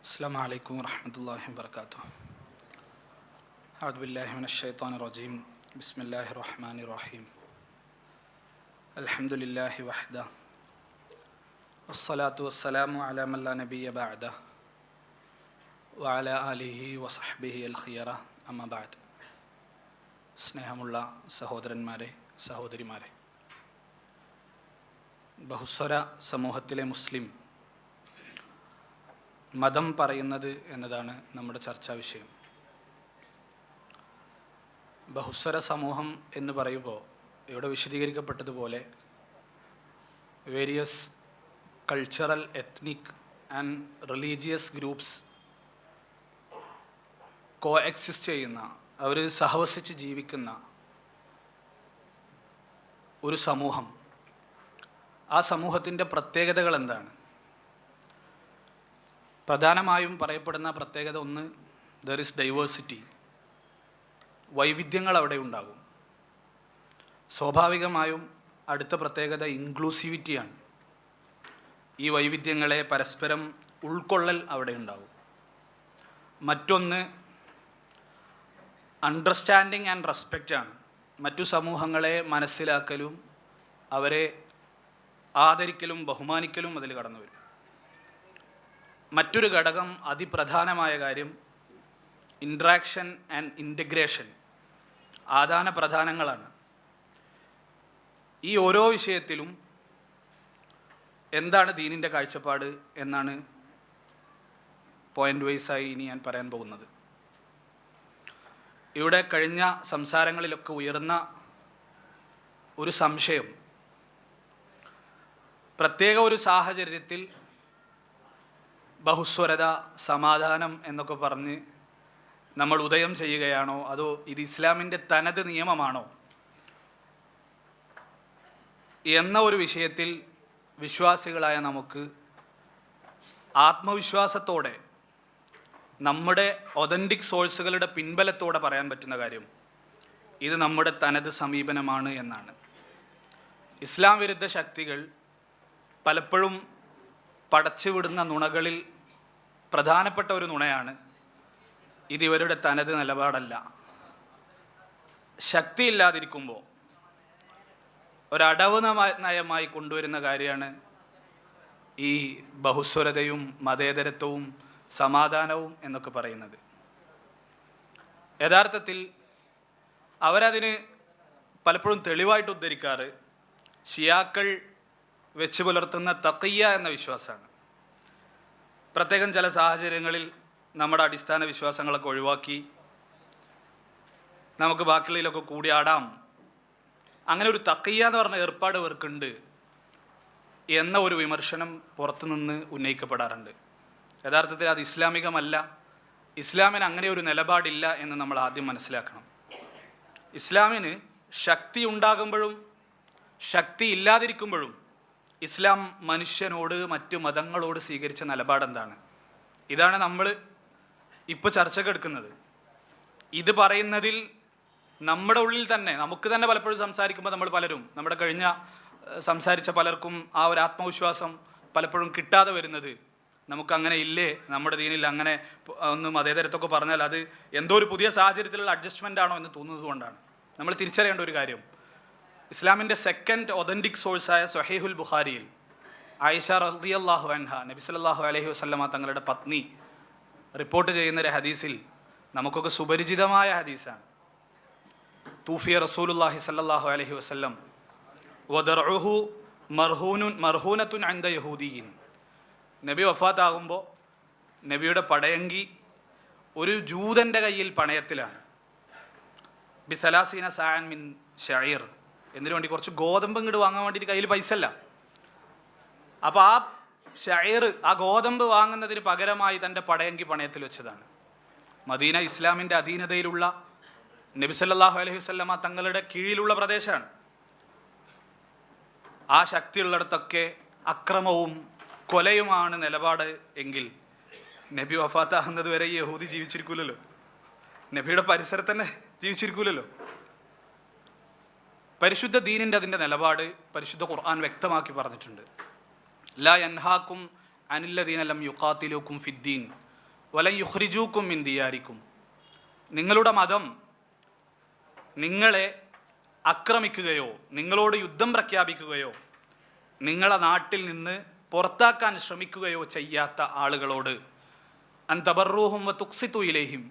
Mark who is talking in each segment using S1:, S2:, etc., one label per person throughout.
S1: അസ്സലാമു അലൈക്കും വറഹ്മത്തുള്ളാഹി വബറകാതുഹു. അഊദു ബില്ലാഹി മിനശ് ശൈത്വാനിർ റജീം. ബിസ്മില്ലാഹിർ റഹ്മാനിർ റഹീം. അൽഹംദുലില്ലാഹി വഹ്ദ വസ്സലാത്തു വസ്സലാമു അലാ മൻ ലാ നബിയ്യ ബഅദ വഅലാ ആലിഹി വസഹ്ബിഹി അൽ ഖിയറ അമ്മാ ബഅദ്. സ്നേഹമുള്ള സഹോദരന്മാരെ, സഹോദരിമാരെ, ബഹുസ്വര സമൂഹത്തിലെ മുസ്ലിം മതം പറയുന്നത് എന്നതാണ് നമ്മുടെ ചർച്ചാ വിഷയം. ബഹുസ്വര സമൂഹം എന്ന് പറയുമ്പോൾ ഇവിടെ വിശദീകരിക്കപ്പെട്ടതുപോലെ various cultural, ethnic and religious groups coexist ചെയ്യുന്ന, അവർ സഹവസിച്ച് ജീവിക്കുന്ന ഒരു സമൂഹം. ആ സമൂഹത്തിൻ്റെ പ്രത്യേകതകൾ എന്താണ്? പ്രധാനമായും പറയപ്പെടുന്ന പ്രത്യേകത ഒന്ന്, ദർ ഇസ് ഡൈവേഴ്സിറ്റി. വൈവിധ്യങ്ങൾ അവിടെ ഉണ്ടാകും. സ്വാഭാവികമായും അടുത്ത പ്രത്യേകത ഇൻക്ലൂസിവിറ്റിയാണ്. ഈ വൈവിധ്യങ്ങളെ പരസ്പരം ഉൾക്കൊള്ളൽ അവിടെ ഉണ്ടാകും. മറ്റൊന്ന് അണ്ടർസ്റ്റാൻഡിങ് ആൻഡ് റെസ്പെക്റ്റാണ്. മറ്റു സമൂഹങ്ങളെ മനസ്സിലാക്കലും അവരെ ആദരിക്കലും ബഹുമാനിക്കലും അതിൽ കടന്നു വരും. മറ്റൊരു ഘടകം, അതിപ്രധാനമായ കാര്യം, ഇൻട്രാക്ഷൻ ആൻഡ് ഇൻ്റഗ്രേഷൻ, ആദാന പ്രധാനങ്ങളാണ്. ഈ ഓരോ വിഷയത്തിലും എന്താണ് ദീനിൻ്റെ കാഴ്ചപ്പാട് എന്നാണ് പോയിൻ്റ് വൈസായി ഇനി ഞാൻ പറയാൻ പോകുന്നത്. ഇവിടെ കഴിഞ്ഞ സംസാരങ്ങളിലൊക്കെ ഉയർന്ന ഒരു സംശയം, പ്രത്യേക ഒരു സാഹചര്യത്തിൽ ബഹുസ്വരത, സമാധാനം എന്നൊക്കെ പറഞ്ഞ് നമ്മൾ ഉദയം ചെയ്യുകയാണോ, അതോ ഇത് ഇസ്ലാമിൻ്റെ തനത് നിയമമാണോ എന്ന ഒരു വിഷയത്തിൽ വിശ്വാസികളായ നമുക്ക് ആത്മവിശ്വാസത്തോടെ, നമ്മുടെ ഒതൻറ്റിക് സോഴ്സുകളുടെ പിൻബലത്തോടെ പറയാൻ പറ്റുന്ന കാര്യം ഇത് നമ്മുടെ തനത് സമീപനമാണ് എന്നാണ്. ഇസ്ലാം വിരുദ്ധ ശക്തികൾ പലപ്പോഴും പടച്ചുവിടുന്ന നുണകളിൽ പ്രധാനപ്പെട്ട ഒരു നുണയാണ് ഇത് ഇവരുടെ തനത് നിലപാടല്ല. ശക്തിയില്ലാതിരിക്കുമ്പോൾ ഒരടവ് നയമായി കൊണ്ടുവരുന്ന കാര്യമാണ് ഈ ബഹുസ്വരതയും മതേതരത്വവും സമാധാനവും എന്നൊക്കെ പറയുന്നത്. യഥാർത്ഥത്തിൽ അവരതിന് പലപ്പോഴും തെളിവായിട്ട് ഉദ്ധരിക്കാറ് ഷിയാക്കൾ വെച്ച് പുലർത്തുന്ന തഖിയ്യ എന്ന വിശ്വാസമാണ്. പ്രത്യേകം ചില സാഹചര്യങ്ങളിൽ നമ്മുടെ അടിസ്ഥാന വിശ്വാസങ്ങളൊക്കെ ഒഴിവാക്കി നമുക്ക് ബാക്കിയുള്ളതിലൊക്കെ കൂടിയാടാം, അങ്ങനെ ഒരു തഖിയ്യ എന്ന് പറഞ്ഞ ഏർപ്പാട് ഇവർക്കുണ്ട് എന്ന ഒരു വിമർശനം പുറത്തുനിന്ന് ഉന്നയിക്കപ്പെടാറുണ്ട്. യഥാർത്ഥത്തിൽ അത് ഇസ്ലാമികമല്ല. ഇസ്ലാമിന് അങ്ങനെ ഒരു നിലപാടില്ല എന്ന് നമ്മൾ ആദ്യം മനസ്സിലാക്കണം. ഇസ്ലാമിന് ശക്തി ഉണ്ടാകുമ്പോഴും ശക്തി ഇല്ലാതിരിക്കുമ്പോഴും ഇസ്ലാം മനുഷ്യനോട്, മറ്റു മതങ്ങളോട് സ്വീകരിച്ച നിലപാടെന്താണ്? ഇതാണ് നമ്മൾ ഇപ്പോൾ ചർച്ചക്കെടുക്കുന്നത്. ഇത് പറയുന്നതിൽ നമ്മുടെ ഉള്ളിൽ തന്നെ, നമുക്ക് തന്നെ പലപ്പോഴും സംസാരിക്കുമ്പോൾ നമ്മൾ പലരും, നമ്മുടെ കഴിഞ്ഞ സംസാരിച്ച പലർക്കും ആ ഒരു ആത്മവിശ്വാസം പലപ്പോഴും കിട്ടാതെ വരുന്നത്, നമുക്കങ്ങനെ ഇല്ലേ, നമ്മുടെ ദീനിൽ അങ്ങനെ ഒന്ന് മതേതരത്തൊക്കെ പറഞ്ഞാൽ അത് എന്തോ ഒരു പുതിയ സാഹചര്യത്തിലുള്ള അഡ്ജസ്റ്റ്മെൻ്റ് ആണോ എന്ന് തോന്നുന്നത് കൊണ്ടാണ്. നമ്മൾ തിരിച്ചറിയേണ്ട ഒരു കാര്യം, ഇസ്ലാമിൻ്റെ സെക്കൻഡ് ഒതൻറ്റിക് സോഴ്സായ സ്വഹീഹുൽ ബുഖാരിയിൽ ആയിഷ റളിയല്ലാഹു അൻഹ, നബി സല്ലല്ലാഹു അലൈഹി വസല്ലമ തങ്ങളുടെ പത്നി റിപ്പോർട്ട് ചെയ്യുന്നൊരു ഹദീസിൽ നമുക്കൊക്കെ സുപരിചിതമായ ഹദീസാണ്. തൂഫിയ റസൂലുള്ളാഹി സല്ലല്ലാഹു അലൈഹി വസല്ലം വദർഉഹു മർഹൂനത്തുൻ ഇൻദ യഹൂദിയിൻ. നബി വഫാത്താകുമ്പോൾ നബിയുടെ പടയങ്കി ഒരു ജൂതൻ്റെ കയ്യിൽ പണയത്തിലാണ്. ബിസലാസീന സാഅൻ മിൻ ഷഈർ, എന്തിനു വേണ്ടി? കുറച്ച് ഗോതമ്പ് ഇങ്ങോട്ട് വാങ്ങാൻ വേണ്ടിയിട്ട് കയ്യിൽ പൈസ അല്ല. അപ്പോൾ ആ ഷഈർ, ആ ഗോതമ്പ് വാങ്ങുന്നതിന് പകരമായി തൻ്റെ പടയങ്കി പണയത്തിൽ വെച്ചതാണ്. മദീന ഇസ്ലാമിൻ്റെ അധീനതയിലുള്ള, നബി സല്ലല്ലാഹു അലൈഹി വസല്ലമ തങ്ങളുടെ കീഴിലുള്ള പ്രദേശമാണ്. ആ ശക്തിയുള്ളിടത്തൊക്കെ അക്രമവും കൊലയുമാണ് നിലപാട് എങ്കിൽ നബി വഫാത്താകുന്നത് വരെ ഈ യഹൂദി ജീവിച്ചിരിക്കൂലല്ലോ, നബിയുടെ പരിസരത്ത് തന്നെ ജീവിച്ചിരിക്കൂലല്ലോ. പരിശുദ്ധ ദീനിൻ്റെ അതിൻ്റെ നിലപാട് പരിശുദ്ധ ഖുർആൻ വ്യക്തമാക്കി പറഞ്ഞിട്ടുണ്ട്. ലാ യൻഹാക്കും അനില്ലദീന ലം യുഖാതിലൂക്കും ഫിദ്ദീൻ വലൻ യുഖ്രിജൂക്കും മിൻ ദിയാരിക്കും, നിങ്ങളുടെ മതം നിങ്ങളെ ആക്രമിക്കുകയോ നിങ്ങളോട് യുദ്ധം പ്രഖ്യാപിക്കുകയോ നിങ്ങളെ നാട്ടിൽ നിന്ന് പുറത്താക്കാൻ ശ്രമിക്കുകയോ ചെയ്യാത്ത ആളുകളോട് അൻ തബറൂഹും വ തുഖ്സിതു ഇലൈഹിം,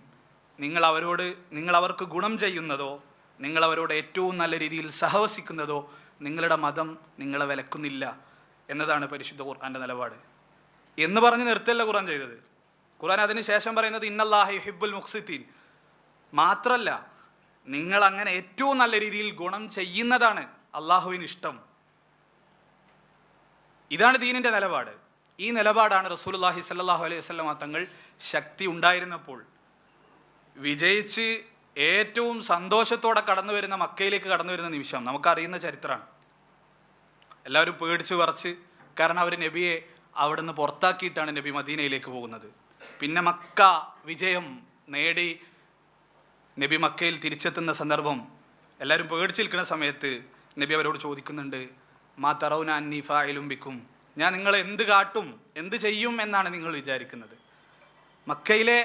S1: നിങ്ങൾ അവർക്ക് ഗുണം ചെയ്യുന്നതോ നിങ്ങൾ അവരോട് ഏറ്റവും നല്ല രീതിയിൽ സഹവസിക്കുന്നതോ നിങ്ങളുടെ മതം നിങ്ങളെ വിലക്കുന്നില്ല എന്നതാണ് പരിശുദ്ധ ഖുർആൻ്റെ നിലപാട്. എന്ന് പറഞ്ഞ് നിർത്തല്ല ഖുർആൻ ചെയ്തത്. ഖുർആൻ അതിന് ശേഷം പറയുന്നത് ഇന്നല്ലാഹ യുഹിബ്ബുൽ മുഖ്സിതീൻ, മാത്രല്ല നിങ്ങൾ അങ്ങനെ ഏറ്റവും നല്ല രീതിയിൽ ഗുണം ചെയ്യുന്നതാണ് അള്ളാഹുവിന് ഇഷ്ടം. ഇതാണ് ദീനിൻ്റെ നിലപാട്. ഈ നിലപാടാണ് റസൂലുള്ളാഹി സ്വല്ലല്ലാഹു അലൈഹി വസല്ലം തങ്ങൾ ശക്തി ഉണ്ടായിരുന്നപ്പോൾ വിജയിച്ച് ഏറ്റവും സന്തോഷത്തോടെ കടന്നു വരുന്ന മക്കയിലേക്ക് കടന്നു വരുന്ന നിമിഷം നമുക്കറിയുന്ന ചരിത്രമാണ്. എല്ലാവരും പേടിച്ച് വിറച്ച്, കാരണം അവർ നബിയെ അവിടെ നിന്ന് പുറത്താക്കിയിട്ടാണ് നബി മദീനയിലേക്ക് പോകുന്നത്. പിന്നെ മക്ക വിജയം നേടി നബി മക്കയിൽ തിരിച്ചെത്തുന്ന സന്ദർഭം എല്ലാവരും പേടിച്ച് നിൽക്കുന്ന സമയത്ത് നബി അവരോട് ചോദിക്കുന്നുണ്ട്, മാ തറൗന അന്നി ഫാഇലും ബിക്കും, ഞാൻ നിങ്ങളെ എന്ത് കാട്ടും എന്ത് ചെയ്യും എന്നാണ് നിങ്ങൾ വിചാരിക്കുന്നത്? മക്കയിലെ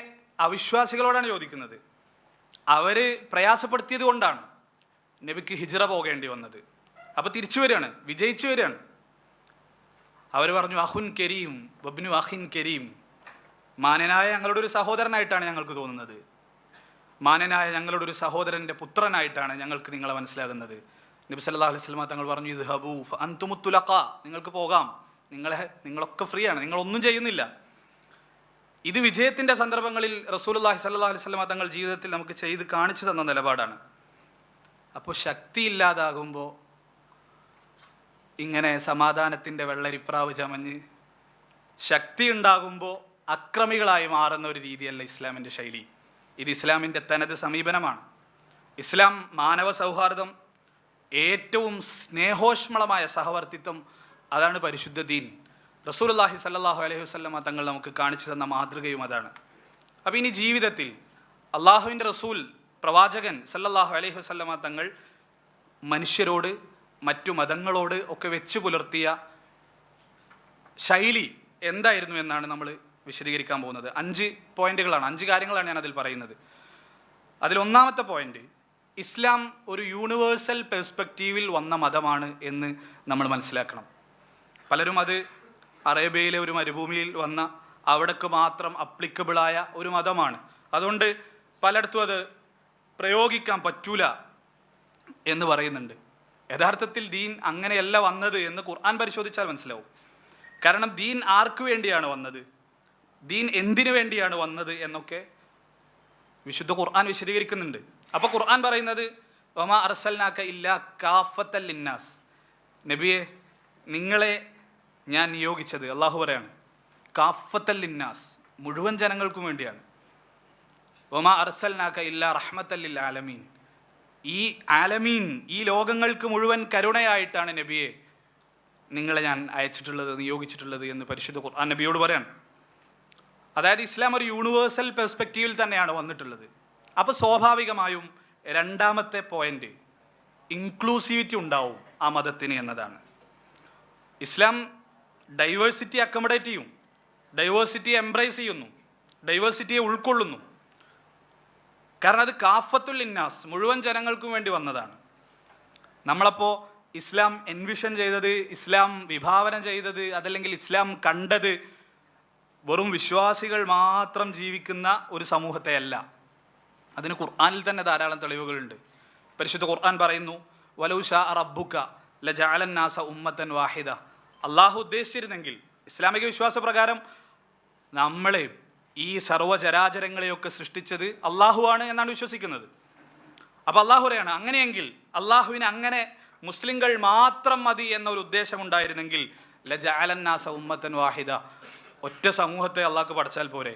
S1: അവിശ്വാസികളോടാണ് ചോദിക്കുന്നത്. അവർ പ്രയാസപ്പെടുത്തിയത് കൊണ്ടാണ് നബിക്ക് ഹിജ്റ പോകേണ്ടി വന്നത്. അപ്പോൾ തിരിച്ചു വരികയാണ്, വിജയിച്ചു വരികയാണ്. അവർ പറഞ്ഞു അഹുൻ കരീം വബ്നു അഹിൻ കരീം, മാന്യനായ ഞങ്ങളുടെ ഒരു സഹോദരനായിട്ടാണ് ഞങ്ങൾക്ക് തോന്നുന്നത്, മാന്യനായ ഞങ്ങളുടെ ഒരു സഹോദരൻ്റെ പുത്രനായിട്ടാണ് ഞങ്ങൾക്ക് നിങ്ങളെ മനസ്സിലാകുന്നത്. നബി സല്ലല്ലാഹു അലൈഹി വസല്ലം തങ്ങൾ പറഞ്ഞു ഇദ്ഹബൂ ഫഅൻതുമുത് തുലഖാ, നിങ്ങൾക്ക് പോകാം, നിങ്ങളൊക്കെ ഫ്രീ ആണ്, നിങ്ങളൊന്നും ചെയ്യുന്നില്ല. ഇത് വിജയത്തിൻ്റെ സന്ദർഭങ്ങളിൽ റസൂലുള്ളാഹി സ്വല്ലല്ലാഹു അലൈഹി വസല്ലം തങ്ങൾ ജീവിതത്തിൽ നമുക്ക് ചെയ്ത് കാണിച്ചു തന്ന നിലപാടാണ്. അപ്പോൾ ശക്തിയില്ലാതാകുമ്പോൾ ഇങ്ങനെ സമാധാനത്തിൻ്റെ വെള്ളരിപ്രാവ് ചമഞ്ഞ്, ശക്തി ഉണ്ടാകുമ്പോൾ അക്രമികളായി മാറുന്ന ഒരു രീതിയല്ല ഇസ്ലാമിൻ്റെ ശൈലി. ഇത് ഇസ്ലാമിൻ്റെ തനത് സമീപനമാണ്. ഇസ്ലാം മാനവ സൗഹാർദ്ദം, ഏറ്റവും സ്നേഹോഷ്മളമായ സഹവർത്തിത്വം, അതാണ് പരിശുദ്ധ ദീൻ. റസൂലുള്ളാഹി സ്വല്ലല്ലാഹു അലൈഹി വസല്ലം തങ്ങൾ നമുക്ക് കാണിച്ചു തന്ന മാതൃകയും അതാണ്. അപ്പോൾ ഇനി ജീവിതത്തിൽ അള്ളാഹുവിൻ്റെ റസൂൽ പ്രവാചകൻ സല്ലല്ലാഹു അലൈഹി വസല്ലം തങ്ങൾ മനുഷ്യരോട് മറ്റു മതങ്ങളോട് ഒക്കെ വെച്ച് പുലർത്തിയ ശൈലി എന്തായിരുന്നു എന്നാണ് നമ്മൾ വിശദീകരിക്കാൻ പോകുന്നത്. 5 പോയിന്റുകളാണ്, 5 കാര്യങ്ങളാണ് ഞാൻ അതിൽ പറയുന്നത്. അതിലൊന്നാമത്തെ പോയിന്റ്, ഇസ്ലാം ഒരു യൂണിവേഴ്സൽ പെർസ്പെക്റ്റീവിൽ വന്ന മതമാണ് എന്ന് നമ്മൾ മനസ്സിലാക്കണം. പലരും അത് അറേബ്യയിലെ ഒരു മരുഭൂമിയിൽ വന്ന അവിടേക്ക് മാത്രം അപ്ലിക്കബിളായ ഒരു മതമാണ്, അതുകൊണ്ട് പലയിടത്തും അത് പ്രയോഗിക്കാൻ പറ്റൂല എന്ന് പറയുന്നുണ്ട്. യഥാർത്ഥത്തിൽ ദീൻ അങ്ങനെയല്ല വന്നത് എന്ന് ഖുർആൻ പരിശോധിച്ചാൽ മനസ്സിലാവും. കാരണം ദീൻ ആർക്ക് വേണ്ടിയാണ് വന്നത്, ദീൻ എന്തിനു വേണ്ടിയാണ് വന്നത് എന്നൊക്കെ വിശുദ്ധ ഖുർആൻ വിശദീകരിക്കുന്നുണ്ട്. അപ്പോൾ ഖുർആൻ പറയുന്നത് വമാ അർസൽനാക ഇല്ലാ കാഫത്തൽ ലിന്നാസ്, നബിയെ നിങ്ങളെ ഞാൻ നിയോഗിച്ചത്, അള്ളാഹു പറയാണ്, കാഫത്തൽ ലിന്നാസ്, മുഴുവൻ ജനങ്ങൾക്കും വേണ്ടിയാണ്. വമാ അർസൽനാക ഇല്ലാ റഹ്മത്തൽ ലിൽ ആലമീൻ, ഈ ആലമീൻ, ഈ ലോകങ്ങൾക്ക് മുഴുവൻ കരുണയായിട്ടാണ് നബിയെ നിങ്ങളെ ഞാൻ അയച്ചിട്ടുള്ളത്, നിയോഗിച്ചിട്ടുള്ളത് എന്ന് പരിശുദ്ധ ഖുർആൻ നബിയോട് പറയാണ്. അതായത് ഇസ്ലാം ഒരു യൂണിവേഴ്സൽ പെർസ്പെക്റ്റീവിൽ തന്നെയാണ് വന്നിട്ടുള്ളത്. അപ്പോൾ സ്വാഭാവികമായും രണ്ടാമത്തെ പോയിന്റ്, ഇൻക്ലൂസിവിറ്റി ഉണ്ടാവും ആ മതത്തിന് എന്നതാണ്. ഇസ്ലാം ഡൈവേഴ്സിറ്റി അക്കമഡേറ്റ് ചെയ്യും, ഡൈവേഴ്സിറ്റിയെ എംബ്രേസ് ചെയ്യുന്നു, ഡൈവേഴ്സിറ്റിയെ ഉൾക്കൊള്ളുന്നു. കാരണം അത് കാഫത്തുൽ ഇന്നാസ്, മുഴുവൻ ജനങ്ങൾക്കും വേണ്ടി വന്നതാണ്. നമ്മളപ്പോൾ ഇസ്ലാം എൻവിഷൻ ചെയ്തത്, ഇസ്ലാം വിഭാവനം ചെയ്തത്, അതല്ലെങ്കിൽ ഇസ്ലാം കണ്ടത് വെറും വിശ്വാസികൾ മാത്രം ജീവിക്കുന്ന ഒരു സമൂഹത്തെ അല്ല. അതിന് ഖുർആനിൽ തന്നെ ധാരാളം തെളിവുകളുണ്ട്. പരിശുദ്ധ ഖുർആൻ പറയുന്നു വലൗ ശാ റബ്ബുക ലജഅലൻ നാസ ഉമ്മത്തൻ വാഹിദ, അള്ളാഹു ഉദ്ദേശിച്ചിരുന്നെങ്കിൽ, ഇസ്ലാമിക വിശ്വാസപ്രകാരം നമ്മളെ ഈ സർവ്വചരാചരങ്ങളെയൊക്കെ സൃഷ്ടിച്ചത് അള്ളാഹുവാണ് എന്നാണ് വിശ്വസിക്കുന്നത്. അപ്പോൾ അള്ളാഹു പറയാണ്, അങ്ങനെയെങ്കിൽ അള്ളാഹുവിന് അങ്ങനെ മുസ്ലിങ്ങൾ മാത്രം മതി എന്നൊരു ഉദ്ദേശം ഉണ്ടായിരുന്നെങ്കിൽ ലജഅലൻ നാസ ഉമ്മത്തൻ വാഹിദ, ഒറ്റ സമൂഹത്തെ അള്ളാഹ്ക്ക് പഠിച്ചാൽ പോരെ.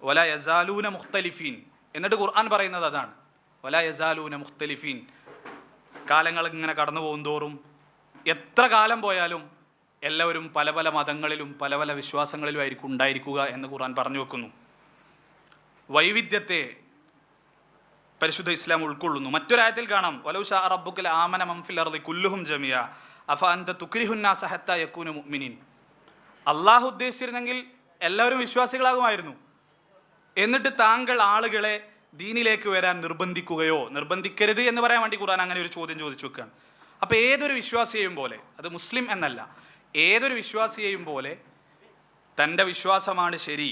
S1: വല യസാലൂന മുഖ്തലിഫീൻ, എന്നിട്ട് ഖുർആൻ പറയുന്നത് അതാണ്, വല യസാലൂന മുഖ്തലിഫീൻ. കാലങ്ങൾ ഇങ്ങനെ കടന്നു പോകും തോറും, എത്ര കാലം പോയാലും എല്ലാവരും പല പല മതങ്ങളിലും പല പല വിശ്വാസങ്ങളിലും ആയിരിക്കും ഉണ്ടായിരിക്കുക എന്ന് ഖുർആൻ പറഞ്ഞു വെക്കുന്നു. വൈവിധ്യത്തെ പരിശുദ്ധ ഇസ്ലാം ഉൾക്കൊള്ളുന്നു. മറ്റൊരായത്തിൽ കാണാം വലൗ ശാ റബ്ബുക ലആമന മൻ ഫിൽ അർളി കുല്ലുഹും ജമിഅ അഫ അൻത തുക്രിഹുൻ നാസ ഹത്താ യകൂനു മുഅ്മിനീൻ. അള്ളാഹു ഉദ്ദേശിച്ചിരുന്നെങ്കിൽ എല്ലാവരും വിശ്വാസികളാകുമായിരുന്നു. എന്നിട്ട് താങ്കൾ ആളുകളെ ദീനിലേക്ക് വരാൻ നിർബന്ധിക്കുകയോ? നിർബന്ധിക്കരുത് എന്ന് പറയാൻ വേണ്ടി ഖുർആൻ അങ്ങനെ ഒരു ചോദ്യം ചോദിച്ചു വെക്കുകയാണ്. അപ്പോൾ ഏതൊരു വിശ്വാസിയെയും പോലെ, അത് മുസ്ലിം എന്നല്ല, ഏതൊരു വിശ്വാസിയെയും പോലെ തൻ്റെ വിശ്വാസമാണ് ശരി,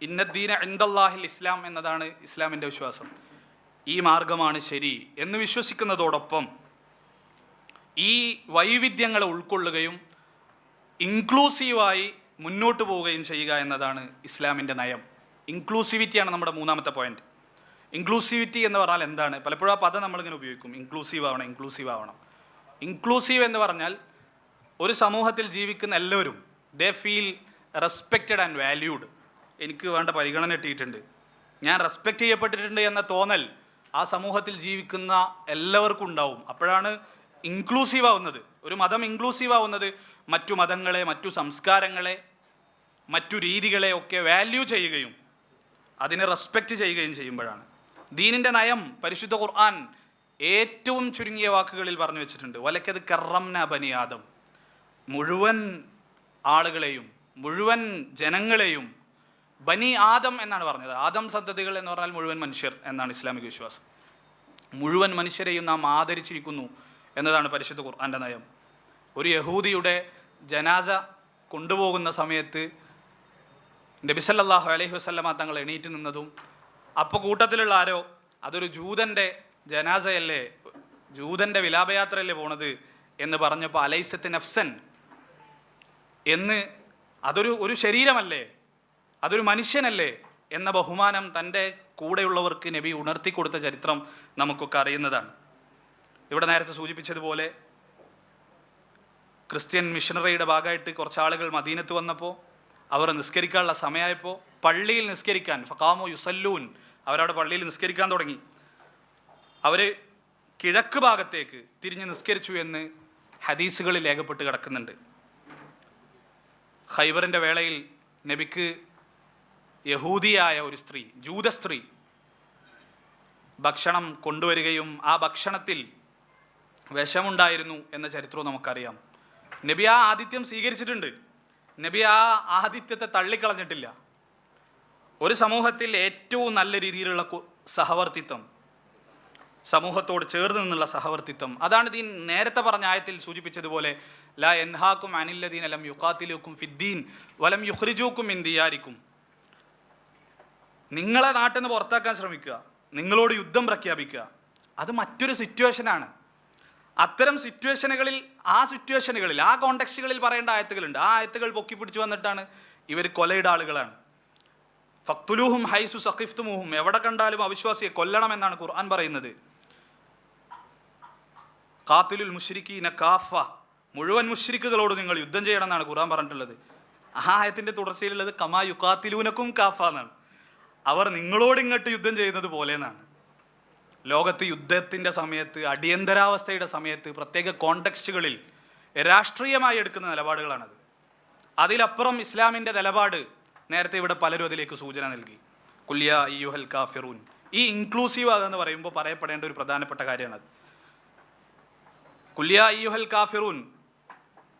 S1: ഇന്നദ്ദീന ഇൻദല്ലാഹിൽ ഇസ്ലാം എന്നതാണ് ഇസ്ലാമിൻ്റെ വിശ്വാസം, ഈ മാർഗമാണ് ശരി എന്ന് വിശ്വസിക്കുന്നതോടൊപ്പം ഈ വൈവിധ്യങ്ങളെ ഉൾക്കൊള്ളുകയും ഇൻക്ലൂസീവായി മുന്നോട്ട് പോവുകയും ചെയ്യുക എന്നതാണ് ഇസ്ലാമിൻ്റെ നയം. ഇൻക്ലൂസിവിറ്റിയാണ് നമ്മുടെ മൂന്നാമത്തെ പോയിന്റ്. ഇൻക്ലൂസിവിറ്റി എന്ന് പറഞ്ഞാൽ എന്താണ്? പലപ്പോഴും ആ പദം നമ്മളിങ്ങനെ ഉപയോഗിക്കും, ഇൻക്ലൂസീവ് ആവണം, ഇൻക്ലൂസീവ് ആവണം. ഇൻക്ലൂസീവ് എന്ന് പറഞ്ഞാൽ ഒരു സമൂഹത്തിൽ ജീവിക്കുന്ന എല്ലാവരും they feel respected and valued. എനിക്ക് വേണ്ട പരിഗണന കിട്ടിയിട്ടുണ്ട്, ഞാൻ റെസ്പെക്റ്റ് ചെയ്യപ്പെട്ടിട്ടുണ്ട് എന്ന തോന്നൽ ആ സമൂഹത്തിൽ ജീവിക്കുന്ന എല്ലാവർക്കും ഉണ്ടാവും. അപ്പോഴാണ് ഇൻക്ലൂസീവ് ആവുന്നത്. ഒരു മതം ഇൻക്ലൂസീവ് ആവുന്നത് മറ്റു മതങ്ങളെ, മറ്റു സംസ്കാരങ്ങളെ, മറ്റു രീതികളെ ഒക്കെ വാല്യൂ ചെയ്യുകയും അതിനെ റെസ്പെക്റ്റ് ചെയ്യുകയും ചെയ്യുമ്പോഴാണ്. ദീനിൻ്റെ നയം പരിശുദ്ധ ഖുർആൻ ഏറ്റവും ചുരുങ്ങിയ വാക്കുകളിൽ പറഞ്ഞു വെച്ചിട്ടുണ്ട്. വലക്കത് കറംന ബനി ആദം, മുഴുവൻ ആളുകളെയും മുഴുവൻ ജനങ്ങളെയും ബനി ആദം എന്നാണ് പറഞ്ഞത്. ആദം സന്തതികൾ എന്ന് പറഞ്ഞാൽ മുഴുവൻ മനുഷ്യർ എന്നാണ് ഇസ്ലാമിക വിശ്വാസം. മുഴുവൻ മനുഷ്യരെയും നാം ആദരിച്ചിരിക്കുന്നു എന്നതാണ് പരിശുദ്ധ ഖുർആൻ്റെ നയം. ഒരു യഹൂദിയുടെ ജനാസ കൊണ്ടുപോകുന്ന സമയത്ത് നബി സല്ലല്ലാഹു അലൈഹി വസല്ലമ തങ്ങൾ എണീറ്റ് നിന്നതും, അപ്പോൾ കൂട്ടത്തിലുള്ള ആരോ അതൊരു ജൂതൻ്റെ ജനാസയല്ലേ, ജൂതൻ്റെ വിലാപയാത്രയല്ലേ പോണത് എന്ന് പറഞ്ഞപ്പോൾ അലൈസത്ത് നഫ്സൻ എന്ന്, അതൊരു ശരീരമല്ലേ, അതൊരു മനുഷ്യനല്ലേ എന്ന ബഹുമാനം തൻ്റെ കൂടെയുള്ളവർക്ക് നബി ഉണർത്തി കൊടുത്ത ചരിത്രം നമുക്കൊക്കെ അറിയുന്നതാണ്. ഇവിടെ നേരത്തെ സൂചിപ്പിച്ചതുപോലെ ക്രിസ്ത്യൻ മിഷണറിയുടെ ഭാഗമായിട്ട് കുറച്ച് ആളുകൾ മദീനത്ത് വന്നപ്പോൾ അവർ നിസ്കരിക്കാനുള്ള സമയമായപ്പോൾ പള്ളിയിൽ നിസ്കരിക്കാൻ, ഫഖാമു യുസല്ലൂൻ, അവരവിടെ പള്ളിയിൽ നിസ്കരിക്കാൻ തുടങ്ങി. അവർ കിഴക്ക് ഭാഗത്തേക്ക് തിരിഞ്ഞ് നിസ്കരിച്ചു എന്ന് ഹദീസുകളിൽ രേഖപ്പെട്ട് കിടക്കുന്നുണ്ട്. ഖൈബറിൻ്റെ വേളയിൽ നബിക്ക് യഹൂദിയായ ഒരു സ്ത്രീ, ജൂത സ്ത്രീ ഭക്ഷണം കൊണ്ടുവരികയും ആ ഭക്ഷണത്തിൽ വിഷമുണ്ടായിരുന്നു എന്ന ചരിത്രവും നമുക്കറിയാം. നബി ആ ആതിഥ്യം സ്വീകരിച്ചിട്ടുണ്ട്. നബി ആ ആതിഥ്യത്തെ തള്ളിക്കളഞ്ഞിട്ടില്ല. ഒരു സമൂഹത്തിൽ ഏറ്റവും നല്ല രീതിയിലുള്ള സഹവർത്തിത്വം, സമൂഹത്തോട് ചേർന്ന് നിന്നുള്ള സഹവർത്തിത്വം, അതാണ് ദീൻ നേരത്തെ പറഞ്ഞ ആയത്തിൽ സൂചിപ്പിച്ചതുപോലെ ലാ യൻഹാക്കും അനില്ലദീന ലം യുഖാതിലുക്കും ഫിദ്ദീൻ വലം യുഖ്രിജൂക്കും മിൻ ദിയാരിക്കും. നിങ്ങളെ നാട്ടിൽ നിന്ന് പുറത്താക്കാൻ ശ്രമിക്കുക, നിങ്ങളോട് യുദ്ധം പ്രഖ്യാപിക്കുക, അത് മറ്റൊരു സിറ്റുവേഷനാണ്. അത്തരം സിറ്റുവേഷനുകളിൽ ആ കോണ്ടെക്സ്റ്റുകളിൽ പറയേണ്ട ആയത്തുകളുണ്ട്. ആ ആയത്തുകൾ പൊക്കി പിടിച്ചു വന്നിട്ടാണ് ഇവർ കൊലയുടെ ആളുകളാണ്. ഫഖ്തുലൂഹും ഹൈസു സഖിഫ്തുമൂഹും, എവിടെ കണ്ടാലും അവിശ്വാസിയെ കൊല്ലണം എന്നാണ് ഖുർആൻ പറയുന്നത്. ഖാതിലുൽ മുശ്രിക്കീന കാഫ, മുഴുവൻ മുശ്രിക്കുകളോട് നിങ്ങൾ യുദ്ധം ചെയ്യണം എന്നാണ് ഖുർആൻ പറഞ്ഞിട്ടുള്ളത്. ആ ആയത്തിൻ്റെ തുടർച്ചയിലുള്ളത് കമാ യുഖാതിലൂനക്കും കാഫ എന്നാണ്. അവർ നിങ്ങളോട് ഇങ്ങോട്ട് യുദ്ധം ചെയ്യുന്നത് പോലെ എന്നാണ്. ലോകത്ത് യുദ്ധത്തിൻ്റെ സമയത്ത്, അടിയന്തരാവസ്ഥയുടെ സമയത്ത്, പ്രത്യേക കോണ്ടെക്സ്റ്റുകളിൽ രാഷ്ട്രീയമായി എടുക്കുന്ന നിലപാടുകളാണത്. അതിലപ്പുറം ഇസ്ലാമിൻ്റെ നിലപാട് നേരത്തെ ഇവിടെ പലരും അതിലേക്ക് സൂചന നൽകി. കുല്യ അയ്യുഹൽ കാഫിറൂൻ, ഈ ഇൻക്ലൂസീവ് ആകുമെന്ന് പറയുമ്പോൾ പറയപ്പെടേണ്ട ഒരു പ്രധാനപ്പെട്ട കാര്യമാണത്. കുല്യ അയ്യുഹൽ കാഫിറൂൻ,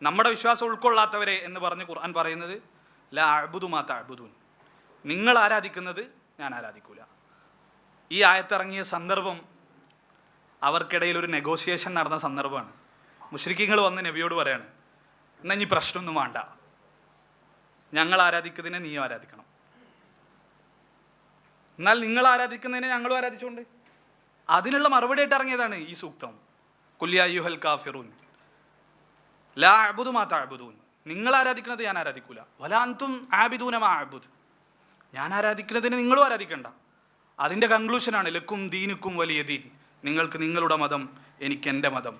S1: നമ്മുടെ വിശ്വാസം ഉൾക്കൊള്ളാത്തവരെ എന്ന് പറഞ്ഞ് ഖുർആൻ പറയുന്നത് ലാ അഅ്ബുദു മാ തഅ്ബുദൂൻ, നിങ്ങൾ ആരാധിക്കുന്നത് ഞാൻ ആരാധിക്കൂല. ഈ ആയത്തിറങ്ങിയ സന്ദർഭം അവർക്കിടയിൽ ഒരു നെഗോഷിയേഷൻ നടന്ന സന്ദർഭമാണ്. മുശ്രിക്കീങ്ങൾ വന്ന് നബിയോട് പറയാണ്, എന്നാൽ ഇനി പ്രശ്നമൊന്നും വേണ്ട, ഞങ്ങൾ ആരാധിക്കുന്നതിനെ നീയും ആരാധിക്കണം, എന്നാൽ നിങ്ങൾ ആരാധിക്കുന്നതിനെ ഞങ്ങളും ആരാധിച്ചുകൊണ്ട്. അതിനുള്ള മറുപടി ആയിട്ട് ഇറങ്ങിയതാണ് ഈ സൂക്തം. കുല്യ അയ്യുഹൽ കാഫിറൂൻ ലാ അഅ്ബുദു മാ തഅ്ബുദൂൻ, നിങ്ങൾ ആരാധിക്കുന്നത് ഞാൻ ആരാധിക്കൂല, വലാ അൻതും ആബിദൂന മാ അഅ്ബുദ്, ഞാൻ ആരാധിക്കുന്നതിനെ നിങ്ങളും ആരാധിക്കണ്ട. അതിൻ്റെ കൺക്ലൂഷനാണ് ലക്കും ദീനുക്കും വലിയ ദീൻ, നിങ്ങൾക്ക് നിങ്ങളുടെ മതം, എനിക്ക് എൻ്റെ മതം.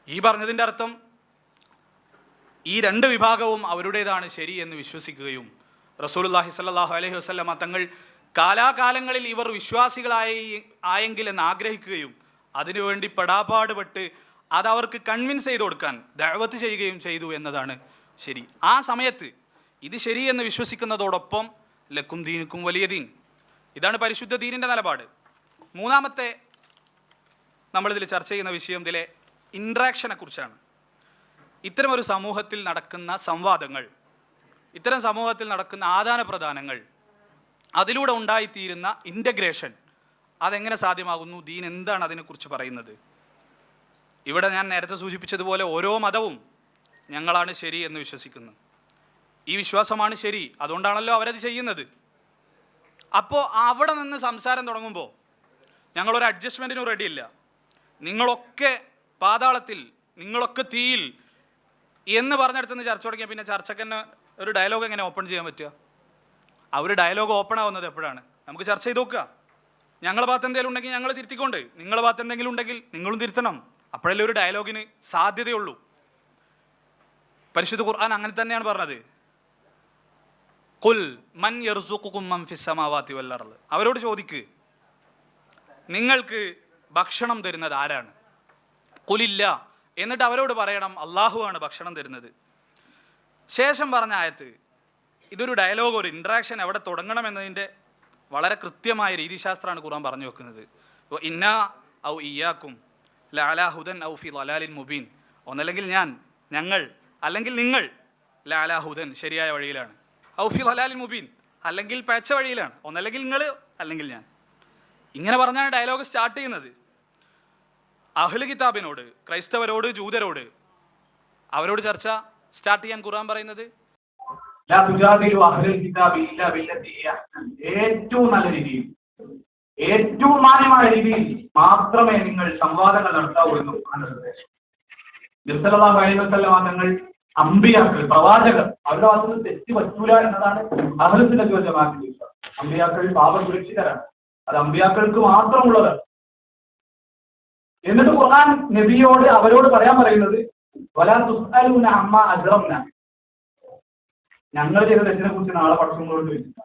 S1: ഈ പറഞ്ഞതിൻ്റെ അർത്ഥം ഈ രണ്ട് വിഭാഗവും അവരുടേതാണ് ശരി എന്ന് വിശ്വസിക്കുകയും റസൂലുള്ളാഹി സ്വല്ലല്ലാഹു അലൈഹി വസല്ലമ തങ്ങൾ കാലാകാലങ്ങളിൽ ഇവർ ആയെങ്കിൽ എന്ന് ആഗ്രഹിക്കുകയും അതിനുവേണ്ടി പെടാപ്പാടുപെട്ട് അതവർക്ക് കൺവിൻസ് ചെയ്ത് കൊടുക്കാൻ ദഅവത്ത് ചെയ്യുകയും ചെയ്തു എന്നതാണ് ശരി. ആ സമയത്ത് ഇത് ശരിയെന്ന് വിശ്വസിക്കുന്നതോടൊപ്പം ലക്കും ദീനുക്കും വലിയ ദീൻ, ഇതാണ് പരിശുദ്ധ ദീനിൻ്റെ നിലപാട്. മൂന്നാമത്തെ നമ്മളിതിൽ ചർച്ച ചെയ്യുന്ന വിഷയം ഇതിലെ ഇൻട്രാക്ഷനെ കുറിച്ചാണ്. ഇത്തരമൊരു സമൂഹത്തിൽ നടക്കുന്ന സംവാദങ്ങൾ, ഇത്തരം സമൂഹത്തിൽ നടക്കുന്ന ആദാന പ്രദാനങ്ങൾ, അതിലൂടെ ഉണ്ടായിത്തീരുന്ന ഇൻ്റഗ്രേഷൻ അതെങ്ങനെ സാധ്യമാകുന്നു? ദീൻ എന്താണ് അതിനെക്കുറിച്ച് പറയുന്നത്? ഇവിടെ ഞാൻ നേരത്തെ സൂചിപ്പിച്ചതുപോലെ ഓരോ മതവും ഞങ്ങളാണ് ശരി എന്ന് വിശ്വസിക്കുന്നു. ഈ വിശ്വാസമാണ് ശരി, അതുകൊണ്ടാണല്ലോ അവരത് ചെയ്യുന്നത്. അപ്പോൾ അവിടെ നിന്ന് സംസാരം തുടങ്ങുമ്പോൾ ഞങ്ങളൊരു അഡ്ജസ്റ്റ്മെൻറ്റിനും റെഡിയില്ല. നിങ്ങളൊക്കെ പാതാളത്തിൽ, നിങ്ങളൊക്കെ തീയിൽ എന്ന് പറഞ്ഞിടത്ത് നിന്ന് ചർച്ച തുടങ്ങിയാൽ പിന്നെ ചർച്ചയ്ക്ക് തന്നെ ഒരു ഡയലോഗ് എങ്ങനെ ഓപ്പൺ ചെയ്യാൻ പറ്റുക? ആ ഒരു ഡയലോഗ് ഓപ്പൺ ആവുന്നത് എപ്പോഴാണ്? നമുക്ക് ചർച്ച ചെയ്ത് നോക്കുക. ഞങ്ങളുടെ ഭാഗത്ത് എന്തെങ്കിലും ഉണ്ടെങ്കിൽ ഞങ്ങൾ തിരുത്തിക്കൊണ്ട്, നിങ്ങളുടെ ഭാഗത്ത് എന്തെങ്കിലും ഉണ്ടെങ്കിൽ നിങ്ങളും തിരുത്തണം. അപ്പോഴല്ലേ ഒരു ഡയലോഗിന് സാധ്യതയുള്ളൂ. പരിശുദ്ധ ഖുർആൻ അങ്ങനെ തന്നെയാണ് പറഞ്ഞത്. ഖുൽ മൻ യർസുഖുകും മൻ ഫിസ് സമാവാതി വൽ അർള്. അവരോട് ചോദിക്ക്, നിങ്ങൾക്ക് ഭക്ഷണം തരുന്നത് ആരാണ്? ഖുലില്ല. എന്നിട്ട് അവരോട് പറയണം അള്ളാഹു ആണ് ഭക്ഷണം തരുന്നത്. ശേഷം പറഞ്ഞ ആയത്ത്, ഇതൊരു ഡയലോഗ്, ഒരു ഇൻട്രാക്ഷൻ എവിടെ തുടങ്ങണം എന്നതിൻ്റെ വളരെ കൃത്യമായ രീതിശാസ്ത്രമാണ് ഖുർആൻ പറഞ്ഞു വെക്കുന്നത്. ഇന്നാ ഔ ഇയ്യാക്കും ലഅലാ ഹുദൻ ഔ ഫി ളലാലിൻ മുബീൻ. ഒന്നല്ലെങ്കിൽ ഞാൻ, ഞങ്ങൾ, അല്ലെങ്കിൽ നിങ്ങൾ ലഅലാ ഹുദൻ, ശരിയായ വഴിയിലാണ്, ഔ ഫി ളലാലിൻ മുബീൻ, അല്ലെങ്കിൽ പഴച്ച വഴിയിലാണ്. ഒന്നല്ലെങ്കിൽ നിങ്ങൾ, അല്ലെങ്കിൽ ഞാൻ. ഇങ്ങനെ പറഞ്ഞാണ് ഡയലോഗ് സ്റ്റാർട്ട് ചെയ്യുന്നത്. അഹ്ലു കിതാബിനോട്, ക്രൈസ്തവരോട്, ജൂതരോട്, അവരോട് ചർച്ച സ്റ്റാർട്ട് ചെയ്യാൻ ഖുർആൻ പറയുന്നത്
S2: ഏറ്റവും നല്ല രീതിയിൽ, ഏറ്റവും മാന്യമായ രീതിയിൽ മാത്രമേ നിങ്ങൾ സംവാദങ്ങൾ നടത്താവൂ എന്നും ആണ് നിർദ്ദേശം. നബി സല്ലല്ലാഹു അലൈഹി വസല്ലം തങ്ങൾ അമ്പിയാക്കൾ, പ്രവാചകർ, അവരുടെ ഭാഗത്ത് തെറ്റ് പറ്റൂല എന്നതാണ് അഹ്ലു സുന്നത്തി വൽ ജമാഅത്തിന്റെ വിശ്വാസം. അമ്പിയാക്കൾ പാപസുരക്ഷിതരാണ്, അത് അമ്പിയാക്കൾക്ക് മാത്രമുള്ളതാണ്. എന്നിട്ട് ഖുർആൻ നബിയോട്, അവരോട് പറയാൻ പറയുന്നത് വലാ തുസ്അലൂന അമ്മാ അജ്റംന, ഞങ്ങൾ ചെയ്ത തെറ്റിനെ കുറിച്ച് നാളെ പഠിച്ചുകൊണ്ടോട് ചോദിച്ചില്ല.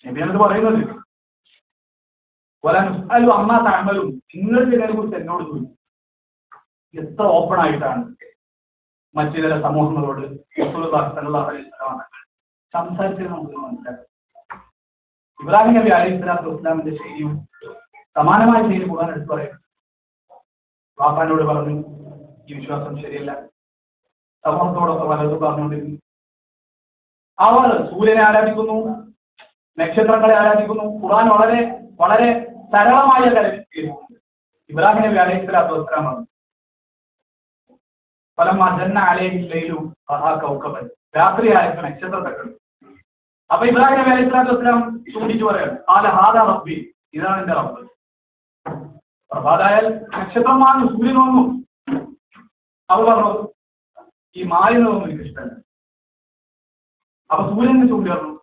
S2: നബിയാണത് പറയുന്നത്. വലാ തുസ്അലു അമ്മാ തഅമലൂൻ, നിങ്ങൾ ചെയ്തതിനെ കുറിച്ച് എന്നോട് ചോദിച്ചു. എത്ര ഓപ്പൺ ആയിട്ടാണ് മറ്റു ചില സമൂഹങ്ങളോട് റസൂലുള്ളാഹി സ്വല്ലല്ലാഹു അലൈഹി വസല്ലം സംസാരിച്ചത് നമുക്ക് മനസ്സിലാക്കാം. ഇബ്രാഹിം നബി അലൈഹി സ്വലാത്തു വസ്സലാമിന്റെ ശൈലിയും സമാനമായ ശൈലി ഖുർആൻ എടുത്തു പറയുന്നു. വാപ്പാനോട് പറഞ്ഞു ഈ വിശ്വാസം ശരിയല്ല, സമൂഹത്തോടൊക്കെ വലതും പറഞ്ഞുകൊണ്ടിരുന്നു. അവർ സൂര്യനെ ആരാധിക്കുന്നു, നക്ഷത്രങ്ങളെ ആരാധിക്കുന്നു. ഖുർആൻ വളരെ വളരെ സരളമായ കാര്യത്തിൽ ഇബ്രാഹിം നബി അലൈഹി സ്വലാത്തു വസ്സലാം പറഞ്ഞു, ഫലമ്മ ജന്ന അലൈഹി ലൈലു റഅ കൗകബൻ, രാത്രിയായപ്പോൾ നക്ഷത്രത്തെ കണ്ടു. അപ്പൊ ഇബ്രാഹിം നബി അലൈഹി സ്വലാത്തു വസ്സലാം ചൂണ്ടിച്ചു പറയാണ്, ഖാല ഹാദാ റബ്ബി, ഇതാണ് എന്റെ റബ്ബ്. പ്രഭാതായാൽ നക്ഷത്രം വാങ്ങും, സൂര്യൻ വാങ്ങും. അവർ പറഞ്ഞു ഈ മായുന്നതൊന്നും എനിക്ക് ഇഷ്ടമല്ല. അപ്പൊ സൂര്യനെ ചൂണ്ടി പറഞ്ഞു,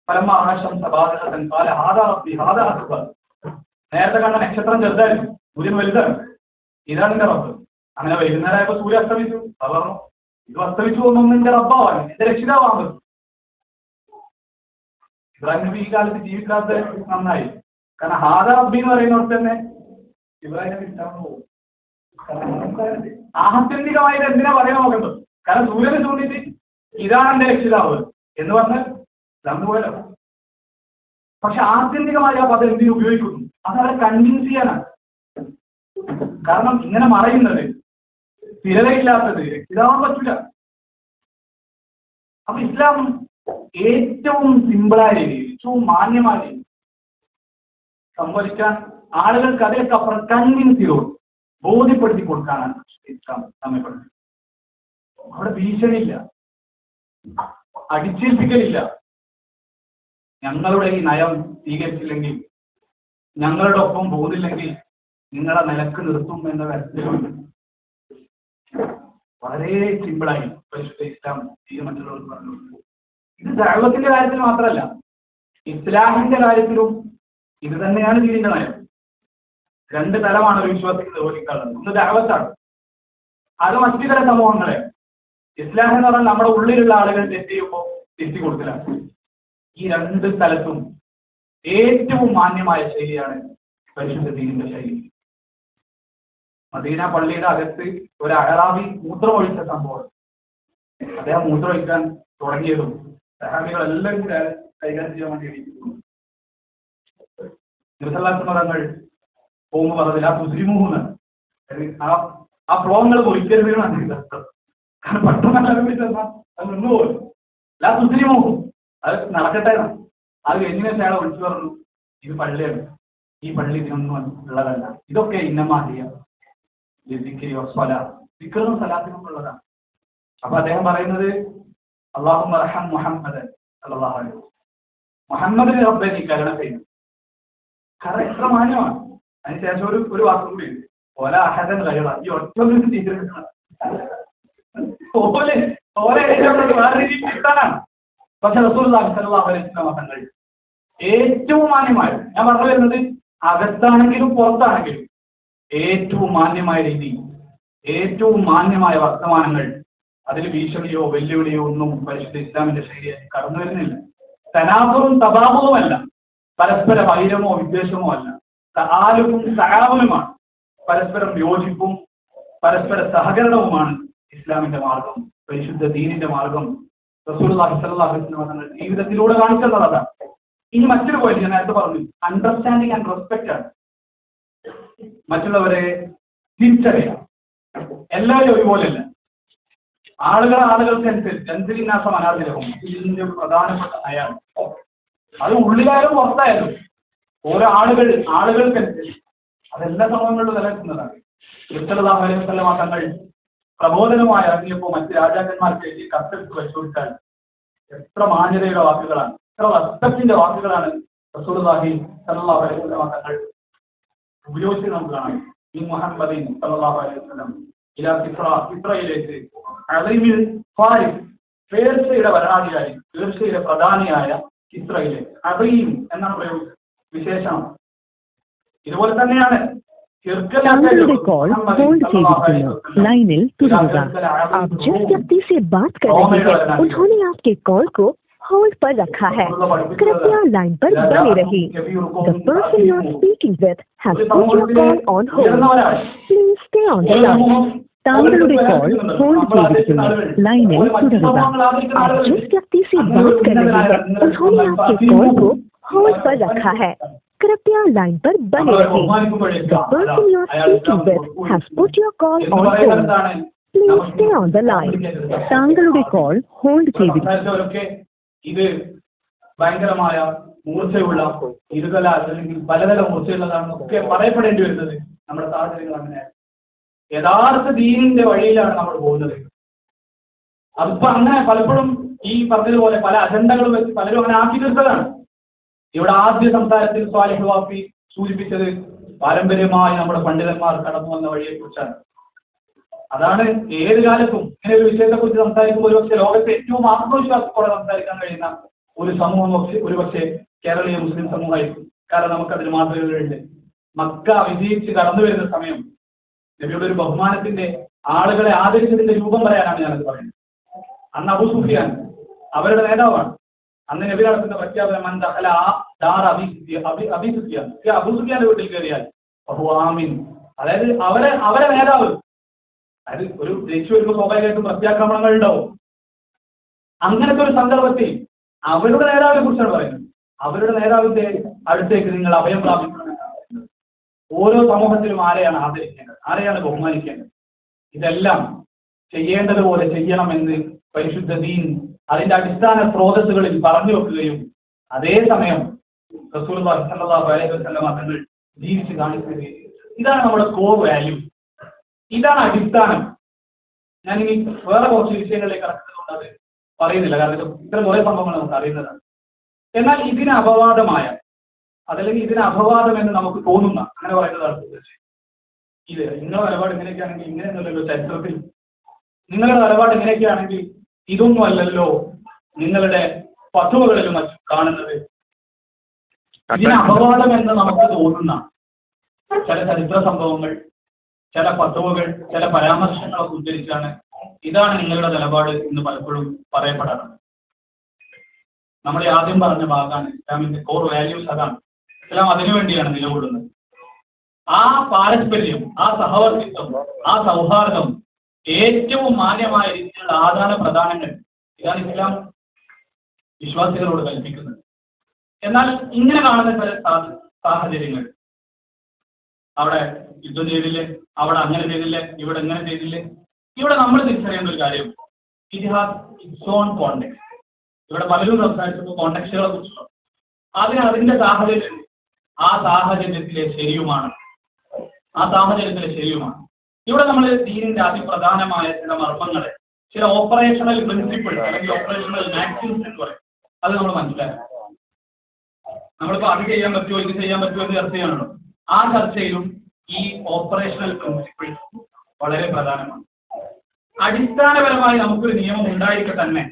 S2: ഫലമ്മ ആകാശം സബാദൻ ഖാല ഹാദാ റബ്ബി ഹാദാ അക്ബർ, നേരത്തെ കണ്ട നക്ഷത്രം ചെറുതായിരുന്നു, സൂര്യൻ വലുതാണ്, ഇതാണ് എന്റെ റബ്ബ്. അങ്ങനെ വൈകുന്നേരമായപ്പോ സൂര്യൻ അസ്തമിച്ചു. അത് പറഞ്ഞു ഇത് അസ്തമിച്ചു ഒന്നും എന്റെ റബ്ബാവാൻ, എന്റെ രക്ഷിതാവാണ്. ഇബ്രാഹിം നബി ഈ കാലത്ത് ജീവിക്കാത്ത നന്നായി. കാരണം ഹാദാ റബ്ബി എന്ന് പറയുന്നവർക്ക് തന്നെ ഇബ്രാഹിം നബി ഇഷ്ടം പോകും. ആത്യന്തികമായിട്ട് എന്തിനാ പറയാൻ നോക്കേണ്ടത്? കാരണം സൂര്യനെ ചൂണ്ടിട്ട് ഇതാണ് എന്റെ രക്ഷിതാവ് എന്ന് പറഞ്ഞാൽ പോയല്ലോ. പക്ഷെ ആത്യന്തികമായി ആ പദം എന്തിനു ഉപയോഗിക്കുന്നു? അത് അവരെ കൺവിൻസ് ചെയ്യാനാണ്. കാരണം ഇങ്ങനെ മറയുന്നത്, സ്ഥിരതയില്ലാത്തത് രക്ഷിതാവാൻ പറ്റില്ല. അപ്പൊ ഇസ്ലാം ഏറ്റവും സിമ്പിളായ രീതിയിൽ, ഏറ്റവും മാന്യമായ രീതിയിൽ സംവദിക്കാൻ ആളുകൾക്ക് അതിലൊക്കെ അപ്പുറം കൺവിൻസ് ചെയ്തോളൂ, ബോധ്യപ്പെടുത്തി കൊടുക്കാനാണ് ഇസ്ലാം നമ്മെ പഠിച്ചത്. അവിടെ ഭീഷണിയില്ല, അടിച്ചേൽപ്പിക്കലില്ല. ഞങ്ങളുടെ ഈ നയം സ്വീകരിച്ചില്ലെങ്കിൽ, ഞങ്ങളുടെ ഒപ്പം പോകുന്നില്ലെങ്കിൽ നിങ്ങളെ നിലക്ക് നിർത്തും എന്ന തരത്തിലുണ്ട്. വളരെ സിമ്പിളായി പരിശുദ്ധ ഇസ്ലാം മറ്റുള്ളവർക്ക് പറഞ്ഞു. ഇത് ദഅവത്തിന്റെ കാര്യത്തിൽ മാത്രമല്ല, ഇസ്ലാമിന്റെ കാര്യത്തിലും ഇത് തന്നെയാണ് ദീനിന്റെ നയം. രണ്ട് തലമാണ് ഒരു വിശ്വാസിക്ക് നിർവഹിക്കാറുള്ളത്. ഒന്ന് ദഅവത്താണ്, അത് മറ്റു ചില സമൂഹങ്ങളെ. ഇസ്ലാം എന്ന് പറഞ്ഞാൽ നമ്മുടെ ഉള്ളിലുള്ള ആളുകൾ തെറ്റ് ചെയ്യുമ്പോൾ തിരുത്തി കൊടുക്കലാണ്. ഈ രണ്ട് സ്ഥലത്തും ഏറ്റവും മാന്യമായ ശൈലിയാണ് പരിശുദ്ധ ദീനിന്റെ ശൈലി. മദീന പള്ളിയുടെ അകത്ത് ഒരു അഅറാബി മൂത്രമൊഴിച്ച സംഭവം. അദ്ദേഹം മൂത്രമൊഴിക്കാൻ തുടങ്ങിയതും സഹാബികളെല്ലാം കൂടെ കൈകാര്യം ചെയ്യാൻ വേണ്ടി എണീക്കുന്നു. തങ്ങൾ പോകുമ്പോൾ പറഞ്ഞില്ല ആ തുസ്ലിമൂന്ന്, ആ ഫ്ലോങ്ങൾ പൊളിക്കരുത് എന്നാണ്. കാരണം പെട്ടെന്ന് അത് നിന്നുപോലും ലാ തുസ്ലിമൂഹും, അത് നടക്കട്ടെ. അത് കഴിഞ്ഞ അയാളെ വിളിച്ചു പറഞ്ഞു, ഇത് പള്ളിയാണ്, ഈ പള്ളി ഇതിനൊന്നും ഉള്ളതല്ല, ഇതൊക്കെ ഇന്നമാഹിയ ദിക്റും സലാത്തിനും ഉള്ളതാണ്. അപ്പൊ അദ്ദേഹം പറയുന്നത് അല്ലാഹുമ്മ റഹം മുഹമ്മദ് സല്ലല്ലാഹു അലൈഹി വസല്ലം, മുഹമ്മദിനെ റബ്ബേ നീ കരുണ ചെയ്യണം. കാരണം എത്ര മാന്യമാണ്. അതിനുശേഷം ഒരു വാക്കും കൂടി ഓല അഹദൻ കഴിയണം, ഈ ഒറ്റ തീരുമാനം വേറെ രീതിയിൽ കിട്ടാനാണ്. പക്ഷെ റസൂലുള്ളാഹി സ്വല്ലല്ലാഹു അലൈഹി വസല്ലം തങ്ങൾ ഏറ്റവും മാന്യമായ, ഞാൻ പറഞ്ഞു വരുന്നത് അകത്താണെങ്കിലും പുറത്താണെങ്കിലും ഏറ്റവും മാന്യമായ രീതി, ഏറ്റവും മാന്യമായ വർത്തമാനങ്ങൾ, അതിൽ ഭീഷണിയോ വെല്ലുവിളിയോ ഒന്നും പരിശുദ്ധ ഇസ്ലാമിന്റെ ശൈലിയായി കടന്നു വരുന്നില്ല. തനാഫുറും തബാഹുവുമല്ല, പരസ്പര വൈരമോ വിദ്വേഷമോ അല്ല, തആലുഫും തആവുനുമാണ്, പരസ്പരം യോജിപ്പും പരസ്പര സഹകരണവുമാണ് ഇസ്ലാമിന്റെ മാർഗം, പരിശുദ്ധ ദീനിന്റെ മാർഗം. റസൂലുള്ളാഹി സ്വല്ലല്ലാഹു അലൈഹി വസല്ലം തങ്ങൾ ജീവിതത്തിലൂടെ കാണിച്ചത് അതാണ്. ഇനി മറ്റൊരു പോയിന്റ് ഞാൻ നേരത്തെ പറഞ്ഞു, അണ്ടർസ്റ്റാൻഡിങ് ആൻഡ് റെസ്പെക്ട് ആണ്. മറ്റുള്ളവരെ തിരിച്ചറിയാം. എല്ലാവരും ഒരുപോലെയല്ല. ആളുകൾക്കനുസരിച്ച് ജന്തുവിനാസം അനാദിലവും ഇതിന്റെ ഒരു പ്രധാനപ്പെട്ട നയമാണ്. അത് ഉള്ളിലായാലും പുറത്തായാലും ഓരോ ആളുകൾക്കനുസരിച്ച് അതെല്ലാ സമയങ്ങളിലും നിലനിൽക്കുന്നതാണ്. റസൂലുള്ളാഹി അലൈഹി വസല്ലം തങ്ങൾ പ്രബോധനമായി ഇറങ്ങിയപ്പോൾ മറ്റ് രാജാക്കന്മാർക്ക് എഴുതി കത്തെടുത്ത് പരിശോധിച്ചാൽ എത്ര മാന്യതയുടെ വാക്കുകളാണ്, എത്ര റെസ്പെക്റ്റിന്റെ വാക്കുകളാണ് റസൂലുള്ളാഹി സ്വല്ലല്ലാഹു അലൈഹി വസല്ലം തങ്ങൾ ഉപയോഗിച്ച് നമുക്ക് കാണാം. ഈ മുഹമ്മദിൻ സല്ലല്ലാഹു അലൈഹി വസല്ലം ഇലാ കിസ്രയിലേക്ക് അലീമിൽ ഫാരിസ്, പേർഷ്യയുടെ ഭരണാധികാരി, പേർഷ്യയുടെ പ്രധാനിയായ കിസ്രയിലേക്ക് അലീം എന്നാണ് പ്രയോഗിച്ചത്, വിശേഷണം. ഇതുപോലെ തന്നെയാണ്
S3: तांबड़े कॉल होल्ड ചെയ്തിരിക്കുന്നു. लाइनिल തുടരുക. आप जिस व्यक्ति से बात कर रहे हैं उन्होंने आपके कॉल को होल्ड पर रखा है. कृपया लाइन पर बने रहिए. The person you are speaking with has put your call on hold. Please stay on the line. താങ്കളുടെ കോൾ ഹോൾഡ് ചെയ്തിരിക്കുന്നു. लाइनिल തുടരുക. आप जिस व्यक्ति से बात कर रहे हैं उन्होंने आपके कॉल को होल्ड पर रखा है. कृपया लाइन पर बने रहिए. The person you are speaking with has put your call on hold. Please stay on the line. താങ്കളുടെ കോൾ ഹോൾഡ് ചെയ്തിരിക്കുന്നു.
S2: ഇത് ഭയങ്കരമായ മൂർച്ചയുള്ള ഇരുതല അല്ലെങ്കിൽ പലതല മൂർച്ചയുള്ളതാണെന്നൊക്കെ പറയപ്പെടേണ്ടി വരുന്നത് നമ്മുടെ സാഹചര്യങ്ങൾ അങ്ങനെയാണ്. യഥാർത്ഥ ദീനിന്റെ വഴിയിലാണ് നമ്മൾ പോകുന്നത്. അതിപ്പോ അങ്ങനെ പലപ്പോഴും ഈ പറഞ്ഞതുപോലെ പല അജണ്ടകളും വെച്ച് പലരും അങ്ങനെ ആക്കി തീർത്തതാണ്. ഇവിടെ ആദ്യ സംസാരത്തിൽ സ്വാലിഹ് വാഫി സൂചിപ്പിച്ചത് പാരമ്പര്യമായി നമ്മുടെ പണ്ഡിതന്മാർ കടന്നു വന്ന വഴിയെക്കുറിച്ചാണ്. അതാണ് ഏത് കാലത്തും ഇങ്ങനെ ഒരു വിഷയത്തെക്കുറിച്ച് സംസാരിക്കുമ്പോൾ ഒരുപക്ഷെ ലോകത്തെ ഏറ്റവും ആത്മവിശ്വാസത്തോടെ സംസാരിക്കാൻ കഴിയുന്ന ഒരു സമൂഹം ഒരുപക്ഷെ കേരളീയ മുസ്ലിം സമൂഹമായിരിക്കും. കാരണം നമുക്കതിന് മാതൃകകളുണ്ട്. മക്ക വിജയിച്ച് കടന്നു വരുന്ന സമയം നബിയുടെ ഒരു ബഹുമാനത്തിന്റെ ആളുകളെ ആദരിച്ചതിന്റെ രൂപം പറയാനാണ് ഞാനത് പറയുന്നത്. അന്ന് അബൂ സുഫിയാൻ അവരുടെ നേതാവാണ്. അന്ന് നബി നടത്തുന്ന പ്രഖ്യാപനം അബൂ സുഫിയാന്റെ വീട്ടിൽ കയറിയാൽ ആമീൻ, അതായത് അവരെ നേതാവ്, അതായത് ഒരു ജയിച്ചു വരുമ്പോൾ സ്വാഭാവികമായിട്ടും പ്രത്യാക്രമണങ്ങൾ ഉണ്ടാവും. അങ്ങനത്തെ ഒരു സന്ദർഭത്തിൽ അവരുടെ നേതാവിനെ കുറിച്ചാണ് പറയുന്നത്. അവരുടെ നേതാവിന്റെ അടുത്തേക്ക് നിങ്ങൾ അഭയം പ്രാപിക്കണമെന്നാണ് പറയുന്നത്. ഓരോ സമൂഹത്തിലും ആരെയാണ് ആദരിക്കേണ്ടത്, ആരെയാണ് ബഹുമാനിക്കേണ്ടത്, ഇതെല്ലാം ചെയ്യേണ്ടതുപോലെ ചെയ്യണമെന്ന് പരിശുദ്ധ ദീൻ അതിന്റെ അടിസ്ഥാന സ്രോതസ്സുകളിൽ പറഞ്ഞു വെക്കുകയും അതേസമയം റസൂലുള്ളാഹി സ്വല്ലല്ലാഹു അലൈഹി വസല്ലം തങ്ങൾ ജീവിച്ച് കാണിക്കുകയും. ഇതാണ് നമ്മുടെ കോർ വാല്യൂ, ഇതാണ് അടിസ്ഥാനം. ഞാൻ ഇനി വേറെ കുറച്ച് വിഷയങ്ങളിലേക്ക് കടക്കുന്നതുകൊണ്ട് അത് പറയുന്നില്ല, കാരണം ഇത്തരം കുറേ സംഭവങ്ങൾ നമുക്ക് അറിയുന്നതാണ്. എന്നാൽ ഇതിന് അപവാദമായ അതല്ലെങ്കിൽ ഇതിന് അപവാദം എന്ന് നമുക്ക് തോന്നുന്ന അങ്ങനെ പറയുന്നതാണ് ഇത്. നിങ്ങളുടെ നിലപാട് ഇങ്ങനെയൊക്കെയാണെങ്കിൽ ഇങ്ങനെയൊന്നുമല്ലല്ലോ ചരിത്രത്തിൽ, നിങ്ങളുടെ നിലപാട് ഇങ്ങനെയൊക്കെയാണെങ്കിൽ ഇതൊന്നും അല്ലല്ലോ നിങ്ങളുടെ ഫത്വകളിലും മറ്റും കാണുന്നത്. ഇതിന് അപവാദം എന്ന് നമുക്ക് തോന്നുന്ന ചില ചരിത്ര സംഭവങ്ങൾ, ചില ഫത്വകൾ, ചില പരാമർശങ്ങളൊക്കെ ഉദ്ധരിച്ചാണ് ഇതാണ് നിങ്ങളുടെ നിലപാട് എന്ന് പലപ്പോഴും പറയപ്പെടാറുണ്ട്. നമ്മൾ ആദ്യം പറഞ്ഞ ഭാഗമാണ് ഇസ്ലാമിന്റെ കോർ വാല്യൂസ്. അതാണ് ഇസ്ലാം അതിനുവേണ്ടിയാണ് നിലകൊള്ളുന്നത്. ആ പാരസ്പര്യം, ആ സഹവർത്തിത്വം, ആ സൗഹാർദ്ദം, ഏറ്റവും മാന്യമായ രീതിയിലുള്ള ആദാന പ്രദാനങ്ങൾ, ഇതാണ് ഇസ്ലാം വിശ്വാസികളോട് കൽപ്പിക്കുന്നത്. എന്നാൽ ഇങ്ങനെ കാണുന്ന ചില സാഹചര്യങ്ങൾ, അവിടെ യുദ്ധം ചെയ്തില്ലേ, അവിടെ അങ്ങനെ ചെയ്തില്ലേ, ഇവിടെ എങ്ങനെ ചെയ്തില്ലേ, ഇവിടെ നമ്മൾ തിരിച്ചറിയേണ്ട ഒരു കാര്യം, it has it's on context. ഇവിടെ പലരും സംസാരിച്ചപ്പോൾ കോണ്ടെക്സ്റ്റുകളെ കുറിച്ചുള്ള അതിന്റെ സാഹചര്യം ആ സാഹചര്യത്തിലെ ശരിയുമാണ്. ഇവിടെ നമ്മൾ ദീനിന്റെ അതിപ്രധാനമായ ചില മർമ്മങ്ങളെ, ചില ഓപ്പറേഷണൽ പ്രിൻസിപ്പിൾ അല്ലെങ്കിൽ ഓപ്പറേഷണൽ മാക്സിംസ് എന്ന് പറയും, അത് നമ്മൾ മനസ്സിലാക്കണം. നമ്മളിപ്പോൾ അത് ചെയ്യാൻ പറ്റുമോ ഇത് ചെയ്യാൻ പറ്റുമോ എന്ന് ചർച്ച ചെയ്യണല്ലോ. ആ ചർച്ചയിലും ഈ ഓപ്പറേഷണൽ പ്രിൻസിപ്പിൾസ് വളരെ പ്രധാനമാണ്. അടിസ്ഥാനപരമായി നമുക്കൊരു നിയമം ഉണ്ടായിരിക്കെ തന്നെ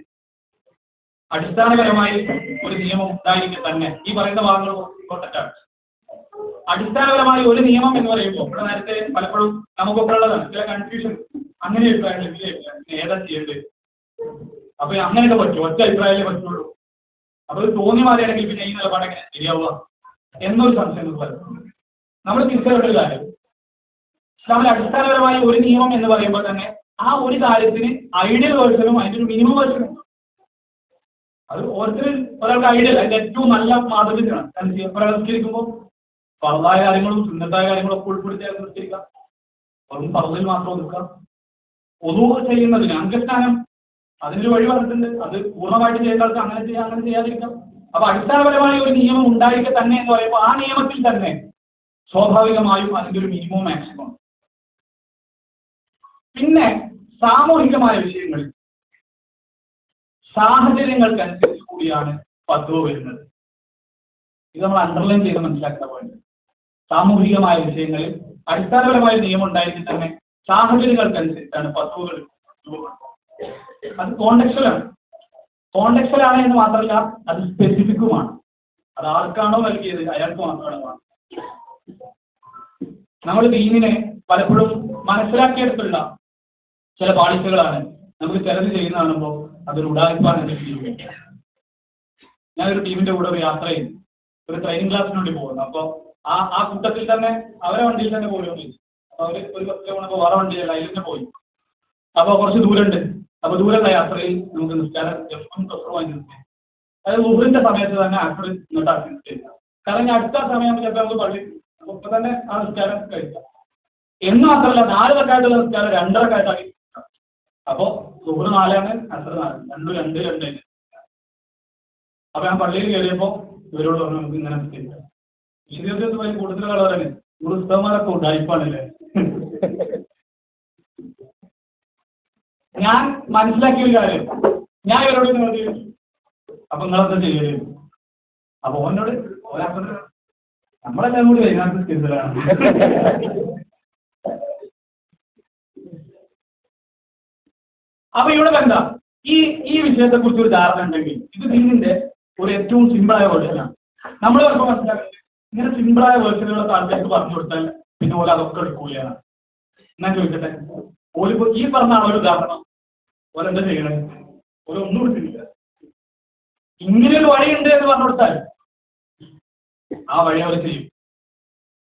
S2: ഈ പറയുന്ന ഭാഗങ്ങൾ ഇമ്പോർട്ടൻ്റാണ്. അടിസ്ഥാനപരമായി ഒരു നിയമം എന്ന് പറയുമ്പോൾ ഇവിടെ നേരത്തെ പലപ്പോഴും നമുക്കൊക്കെ ഉള്ളതാണ് ചില കൺഫ്യൂഷൻ. അങ്ങനെ അഭിപ്രായം ഏതാ ചെയ്യേണ്ടത്, അപ്പൊ അങ്ങനെയൊക്കെ പറ്റും, ഒറ്റ അഭിപ്രായമേ പറ്റുള്ളൂ, അപ്പൊ ഇത് തോന്നി മാറിയാണെങ്കിൽ പിന്നെ ഈ നിലപാടെങ്ങനെ ശരിയാവുക എന്നൊരു സംശയം പലപ്പോഴും നമ്മൾ തിരിച്ചറിയേണ്ട ഒരു കാര്യം. നമ്മൾ അടിസ്ഥാനപരമായി ഒരു നിയമം എന്ന് പറയുമ്പോൾ തന്നെ ആ ഒരു കാര്യത്തിന് ഐഡിയൽ വേർഷനും അതിൻ്റെ ഒരു മിനിമം വേർഷനും. അത് ഓരോരുത്തരും ഒരാൾക്ക് ഐഡിയൽ അതിന്റെ ഏറ്റവും നല്ല മാതൃകയാണ് പ്രവർത്തിക്കുമ്പോൾ ഫർദായ കാര്യങ്ങളും സുന്നത്തായ കാര്യങ്ങളും ഒക്കെ ഉൾപ്പെടുത്തി നിസ്കരിക്കാം. അതും ഫർദിൽ മാത്രം നിൽക്കാം. ഒതു ചെയ്യുന്നതിന് അംഗസ്ഥാനം അതിനൊരു വഴി പറഞ്ഞിട്ടുണ്ട്. അത് പൂർണ്ണമായിട്ട് ചെയ്യുന്ന ആൾക്ക് അങ്ങനെ ചെയ്യാതിരിക്കാം. അപ്പൊ അടിസ്ഥാനപരമായ ഒരു നിയമം ഉണ്ടായിരിക്കെ തന്നെ എന്ന് പറയുമ്പോൾ ആ നിയമത്തിൽ തന്നെ സ്വാഭാവികമായും അതിന്റെ ഒരു മിനിമം മാക്സിമം. പിന്നെ സാമൂഹികമായ വിഷയങ്ങളിൽ സാഹചര്യങ്ങൾക്കനുസരിച്ച് കൂടിയാണ് ഫത്വ വരുന്നത്. ഇത് നമ്മൾ അണ്ടർലൈൻ ചെയ്ത് മനസ്സിലാക്കുന്ന പോയിന്റ്. സാമൂഹികമായ വിഷയങ്ങളിൽ അടിസ്ഥാനപരമായ നിയമം ഉണ്ടായിരിക്കും തന്നെ സാഹചര്യങ്ങൾക്കനുസരിച്ചാണ് ഫത്വകൾ. അത് കോണ്ടെക്സ്വലാണ് എന്ന് മാത്രമല്ല അത് സ്പെസിഫിക്കുമാണ്. അത് ആർക്കാണോ നൽകിയത് അയാൾക്ക് മാത്രമാണ്. നമ്മൾ ദീനിനെ പലപ്പോഴും മനസ്സിലാക്കിയെടുത്തുള്ള ചില പാളിച്ചകളാണ്. നമുക്ക് ചിലത് ചെയ്യുന്ന കാണുമ്പോൾ അതൊരു ഉടായ്പാണ് എന്റെ ടീം. ഞാനൊരു ടീമിന്റെ കൂടെ ഒരു യാത്ര ചെയ്തു, ഒരു ട്രെയിനിങ് ക്ലാസ്സിന് വേണ്ടി പോകുന്നു. അപ്പോൾ ആ കൂട്ടത്തിൽ തന്നെ അവരെ വണ്ടിയിൽ തന്നെ പോയി. അപ്പോൾ അവർ ഒരു 10 കിലോമീറ്റർ വേറെ വണ്ടിയല്ല അതിൽ തന്നെ പോയി. അപ്പോൾ കുറച്ച് ദൂരമുണ്ട്. അപ്പോൾ ദൂരമുള്ള യാത്രയിൽ നമുക്ക് നിസ്കാരം വാങ്ങി നിൽക്കാം. അതായത് ഊഹറിന്റെ സമയത്ത് തന്നെ ആക്ടർ ഇങ്ങോട്ടാക്കി നിൽക്കുക. കാരണം ഞാൻ അടുത്ത സമയം ചിലപ്പോൾ നമുക്ക് പള്ളി അപ്പോൾ ഇപ്പം തന്നെ ആ നിസ്കാരം കഴിക്കാം. എന്ന് മാത്രമല്ല 4 റക്അത്തുള്ള നിസ്കാരം 2 റക്അത്താക്കി. അപ്പോൾ ഊഹർ 4 അസർ 4, 2 അപ്പോൾ ഞാൻ പള്ളിയിൽ കയറിയപ്പോൾ ഇവരോട് പറഞ്ഞു നമുക്ക് ഇങ്ങനെ നിസ്കരിക്കാം. വിശദീകരിച്ചത് വലിയ കൂടുതൽ കളവരല്ലേ, ഇവിടെ ഉസ്താദന്മാരൊക്കെ ഉണ്ടായിപ്പാണല്ലേ. ഞാൻ മനസ്സിലാക്കിയ ഒരു കാര്യം, ഞാൻ ഇവരോട് ചോദിച്ചു അപ്പൊ നിങ്ങളെന്താ ചെയ്യല്? അപ്പൊ ഓനോട് നമ്മളെല്ലാം കൂടി വൈകുന്നേരത്തെ സ്ഥിരത്തിലാണ്. അപ്പൊ ഇവിടെ എന്താ ഈ വിഷയത്തെ കുറിച്ച് ഒരു ധാരണ ഉണ്ടെങ്കിൽ ഇത് ദീനിന്റെ ഒരു ഏറ്റവും സിമ്പിളായ വേർഷനാണ്. നമ്മൾ ചിലപ്പോൾ മനസ്സിലാക്കുന്നത് ഇങ്ങനെ സിമ്പിളായ വേർഷനുകളൊക്കെ ആൾക്കാർക്ക് പറഞ്ഞു കൊടുത്താൽ പിന്നെ ഓല അതൊക്കെ എടുക്കൂലാണ്. ഞാൻ ചോദിക്കട്ടെ, ഓലിപ്പോ ഈ പറഞ്ഞ ഒരു ഉദാഹരണം ഓലെന്താ ചെയ്യണേ? ഓരൊന്നും എടുക്കുന്നില്ല. ഇങ്ങനെയൊരു വഴിയുണ്ട് എന്ന് പറഞ്ഞു കൊടുത്താൽ ആ വഴി അവർ ചെയ്യും.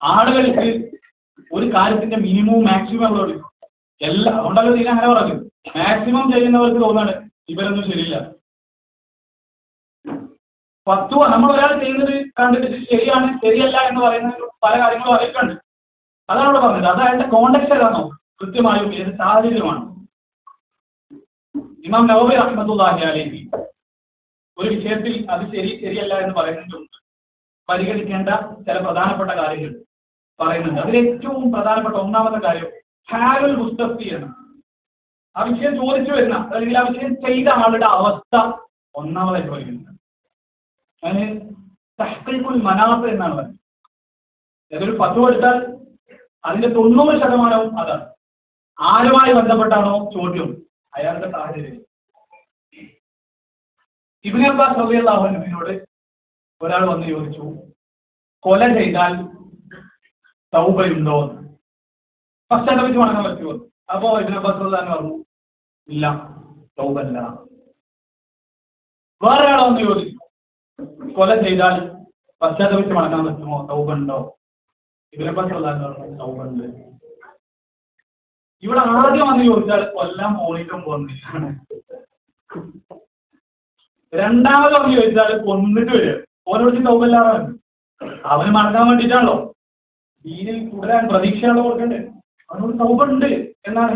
S2: ആളുകൾക്ക് ഒരു കാര്യത്തിന്റെ മിനിമവും മാക്സിമം അവർ എടുക്കും. അതുകൊണ്ടല്ലോ ഇതിനെ അങ്ങനെ പറഞ്ഞു. മാക്സിമം ചെയ്യുന്നവർക്ക് തോന്നാണ് ഇവരൊന്നും ശരിയില്ല. ഫത്വ നമ്മൾ ഒരാൾ ചെയ്യുന്നത് കണ്ടിട്ട് ശരിയാണ് ശരിയല്ല എന്ന് പറയുന്ന പല കാര്യങ്ങളും അറിയിക്കുന്നുണ്ട്. അതാണ് ഇവിടെ പറഞ്ഞത്. അത് അയാളുടെ കോണ്ടെക്സ്റ്റ് ഏതാണോ കൃത്യമായും ഏത് സാഹചര്യമാണ്. ഇമാം നവവി റഹ്മത്തുള്ളാഹി അലൈഹി ഒരു വിഷയത്തിൽ അത് ശരിയല്ല എന്ന് പറയുന്നതിനുണ്ട് പരിഗണിക്കേണ്ട ചില പ്രധാനപ്പെട്ട കാര്യങ്ങൾ പറയുന്നുണ്ട്. അതിൽ ഏറ്റവും പ്രധാനപ്പെട്ട ഒന്നാമത്തെ കാര്യം ഹാലുൽ മുസ്തഫി എന്ന്. ആ വിഷയം ചോദിച്ചു വരുന്ന അല്ലെങ്കിൽ ആ വിഷയം ചെയ്ത ആളുടെ അവസ്ഥ ഒന്നാമതായി പറയുന്നുണ്ട്. അതിന് തഹ്ഖീഖുൽ മനാഫ് എന്നാണ് പറയുന്നത്. ഏതൊരു ഫത്വ എടുത്താൽ അതിന്റെ 90% അതാണ്. ആരുമായി ബന്ധപ്പെട്ടാണോ ചോദ്യം അയാളുടെ സാഹചര്യം. ഇബ്നു അബ്ബാസ് റളിയല്ലാഹു അൻഹുവിനോട് ഒരാൾ വന്ന് ചോദിച്ചു, കൊല ചെയ്താൽ തൗബയുണ്ടോ? പശ്ചാത്തപിച്ച് മടങ്ങാൻ പറ്റുമോ? അപ്പോ ഇബ്നു അബ്ബാസ് റളിയല്ലാഹു അൻഹു പറഞ്ഞു ഇല്ല, തൗബല്ല. വേറെ ആളെ വന്ന് ചോദിച്ചു, കൊല ചെയ്താൽ പശ്ചാത്തപിച്ച് മടങ്ങാൻ പറ്റുമോ? തൗബുണ്ടോ? ഇബ്നു അബ്ബാസ് റളിയല്ലാഹു അൻഹു പറഞ്ഞു തൗബുണ്ട്. ഇവിടെ ആദ്യം വന്ന് ചോദിച്ചാൽ കൊല്ലാൻ പോയിട്ടും പോകുന്നില്ല. രണ്ടാമത് വന്ന് ചോദിച്ചാൽ കൊന്നിട്ട് വരിക. ഓരോട് തൗബല്ലാറാണ്. അവന് മടങ്ങാൻ വേണ്ടിയിട്ടാണല്ലോ, ദീനിൽ തുടരാൻ പ്രതീക്ഷയുള്ള കൊടുക്കണ്ടേ, അവനോട് തൗബുണ്ട് എന്നാണ്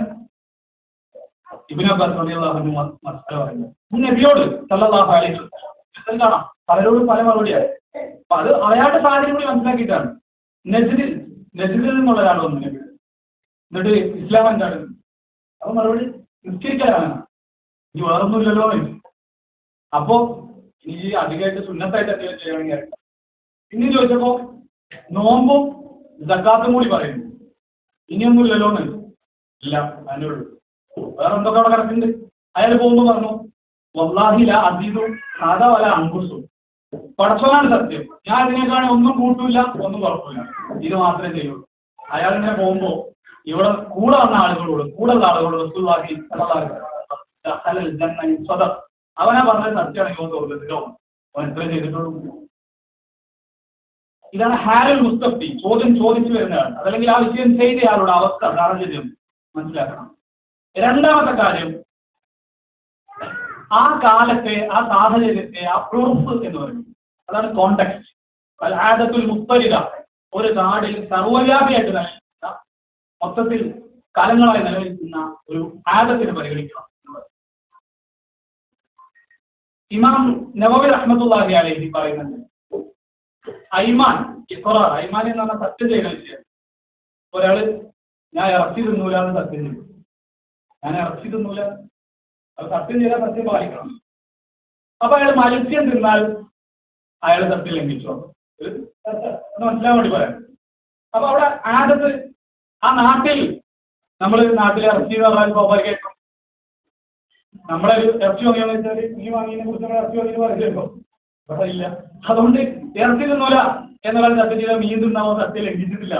S2: ഇബ്നു അബ്ബാസ് റളിയല്ലാഹു അൻഹു മസ്അല പറയുന്നത്. നബിയോട് സല്ലല്ലാഹു അലൈഹി വസല്ലം കാണാം പലരോടും പല മറുപടിയാണ്. അപ്പൊ അത് അയാളുടെ സാഹചര്യം കൂടി മനസ്സിലാക്കിയിട്ടാണ്. നജ്ദിൽ നിന്നുള്ള ഒരാൾ വന്നു നബി, എന്നിട്ട് ഇസ്ലാം എന്താണ്? അപ്പൊ മറുപടി നിസ്കരിക്കാനാണ്, ഇനി വേറൊന്നുമില്ലല്ലോ. അപ്പോ ഈ അധികമായിട്ട് സുന്നത്തായിട്ട് എന്തെങ്കിലും ചെയ്യണമെങ്കിൽ പിന്നെ ചോദിച്ചപ്പോ നോമ്പും സക്കാത്തും കൂടി പറയുന്നു, ഇനിയൊന്നുമില്ലല്ലോ എന്ന്. ഇല്ല, അതിനുള്ളൂ, വേറെ എന്തൊക്കെ അവിടെ കിടക്കുന്നുണ്ട്. അയാൾ പോകുമ്പോൾ പറഞ്ഞു വല്ലാഹില അസീദും സാധാ വല അങ്കുസും, പടച്ചോനാണ് സത്യം, ഞാൻ ഇതിനേക്കാണ് ഒന്നും കൂട്ടില്ല ഒന്നും കുഴപ്പമില്ല, ഇത് മാത്രമേ ചെയ്യുള്ളൂ. അയാൾ ഇങ്ങനെ പോകുമ്പോ ഇവിടെ കൂടെ വന്ന ആളുകളോട്, കൂടെയുള്ള ആളുകളോട് റസൂലുള്ളാഹി സ്വല്ലല്ലാഹു അലൈഹി വസല്ലം അവനാ പറഞ്ഞത് സത്യമാണെങ്കിൽ തോന്നുന്നതിലോ അവൻ എത്ര ചെയ്തിട്ടുള്ളൂ. ഇതാണ് ഹാലുൽ മുസ്തഫി, ചോദ്യം ചോദിച്ചു വരുന്നതാണ്. അതല്ലെങ്കിൽ ആ വിഷയം ചെയ്തയാളുടെ അവസ്ഥ സാഹചര്യം മനസ്സിലാക്കണം. രണ്ടാമത്തെ കാര്യം, ആ കാലത്തെ ആ സാഹചര്യത്തെ ആ പ്രൂഫ് എന്ന് പറയുന്നത് അതാണ് കോണ്ടെക്സ്റ്റ്. ആദത്തുൽ മുസ്തരിദ, ഒരു നാടിൽ സർവ്വവ്യാപിയായിട്ട് നിലനിൽക്കുന്ന, മൊത്തത്തിൽ കാലങ്ങളായി നിലനിൽക്കുന്ന ഒരു ആദത്തിനെ പരിഗണിക്കണം. ഇമാം നവവി റഹ്മത്തുള്ളാഹി അലൈഹി പറയുന്നുണ്ട്, ഐമാൻ ഇഖ്റാർ, ഐമാൻ എന്ന് പറഞ്ഞാൽ സത്യം ചെയ്യുന്ന വിഷയം. ഒരാള് ഞാൻ ഇറച്ചി തിന്നൂല എന്ന് സത്യം ചെയ്യും, ഞാൻ ഇറച്ചി തിന്നൂല, അത് സത്യം ചെയ്താൽ സത്യം പാലിക്കണം. അപ്പൊ അയാൾ മത്സ്യം തിന്നാൽ അയാൾ സത്യം ലംഘിച്ചോ എന്ന് മനസ്സിലാൻ വേണ്ടി പറയാം. അപ്പൊ അവിടെ ആദത്ത്, ആ നാട്ടിൽ നമ്മൾ നാട്ടിൽ ഇറച്ചി എന്ന് പറഞ്ഞാൽ സ്വാഭാവികമായിട്ടും നമ്മളെ ഒരു ഇറച്ചി വാങ്ങിയെന്ന് വെച്ചാൽ ഈ വാങ്ങിയതിനെ കുറിച്ച് നമ്മൾ ഇറച്ചി വാങ്ങിയെന്ന് പറയുമല്ലോ, പക്ഷെ ഇല്ല. അതുകൊണ്ട് ഇറച്ചി തിന്നൂല എന്നുള്ള സത്യം ചെയ്താൽ മീൻ തിന്നാമോ സത്യം ലംഘിച്ചിട്ടില്ല.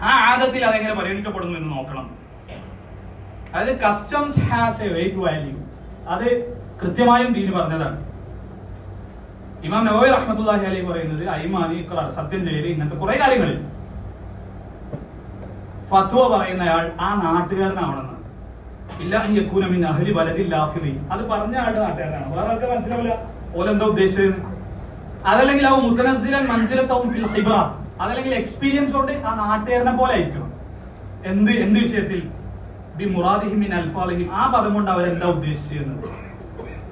S1: ആ ആദത്തിൽ അതെങ്ങനെ പരിഗണിക്കപ്പെടുന്നു എന്ന് നോക്കണം. അതായത് customs has a weight value, അത് കൃത്യമായും ദീൻ പറഞ്ഞതാണ്. ഇമാം നവവി റഹ്മത്തുള്ളാഹി അലൈഹി പറയുന്നത് ഐമാനി ഇഖ്റാർ, സത്യം ചെയ്യൽ, ഇങ്ങനത്തെ കുറെ കാര്യങ്ങളിൽ ഫത്വ പറയുന്നയാൾ ആ നാട്ടുകാരനാവണമെന്ന്. ഇല്ല യകൂന മിൻ അഹ്ലി ബലദിൽ ലാഫിദി, അത് പറഞ്ഞ ആളുടെ നാട്ടുകാരനാണ്, വേറെ ആൾക്ക് മനസ്സിലാവില്ല ഓലെന്താ ഉദ്ദേശിച്ചത്. അതല്ലെങ്കിൽ അവ മുത്തനസ്സിലൻ മൻസിലത്തവും ഫിൽ ഖിബ്റ, അതല്ലെങ്കിൽ എക്സ്പീരിയൻസ് കൊണ്ട് ആ നാട്ടുകാരനെ പോലെ ആയിരിക്കണം. എന്ത് വിഷയത്തിൽ? ബി മുറാദിഹിം മിൻ അൽഫാദിഹിം, ആ പദം കൊണ്ട് അവരെന്താ ഉദ്ദേശിച്ചത്.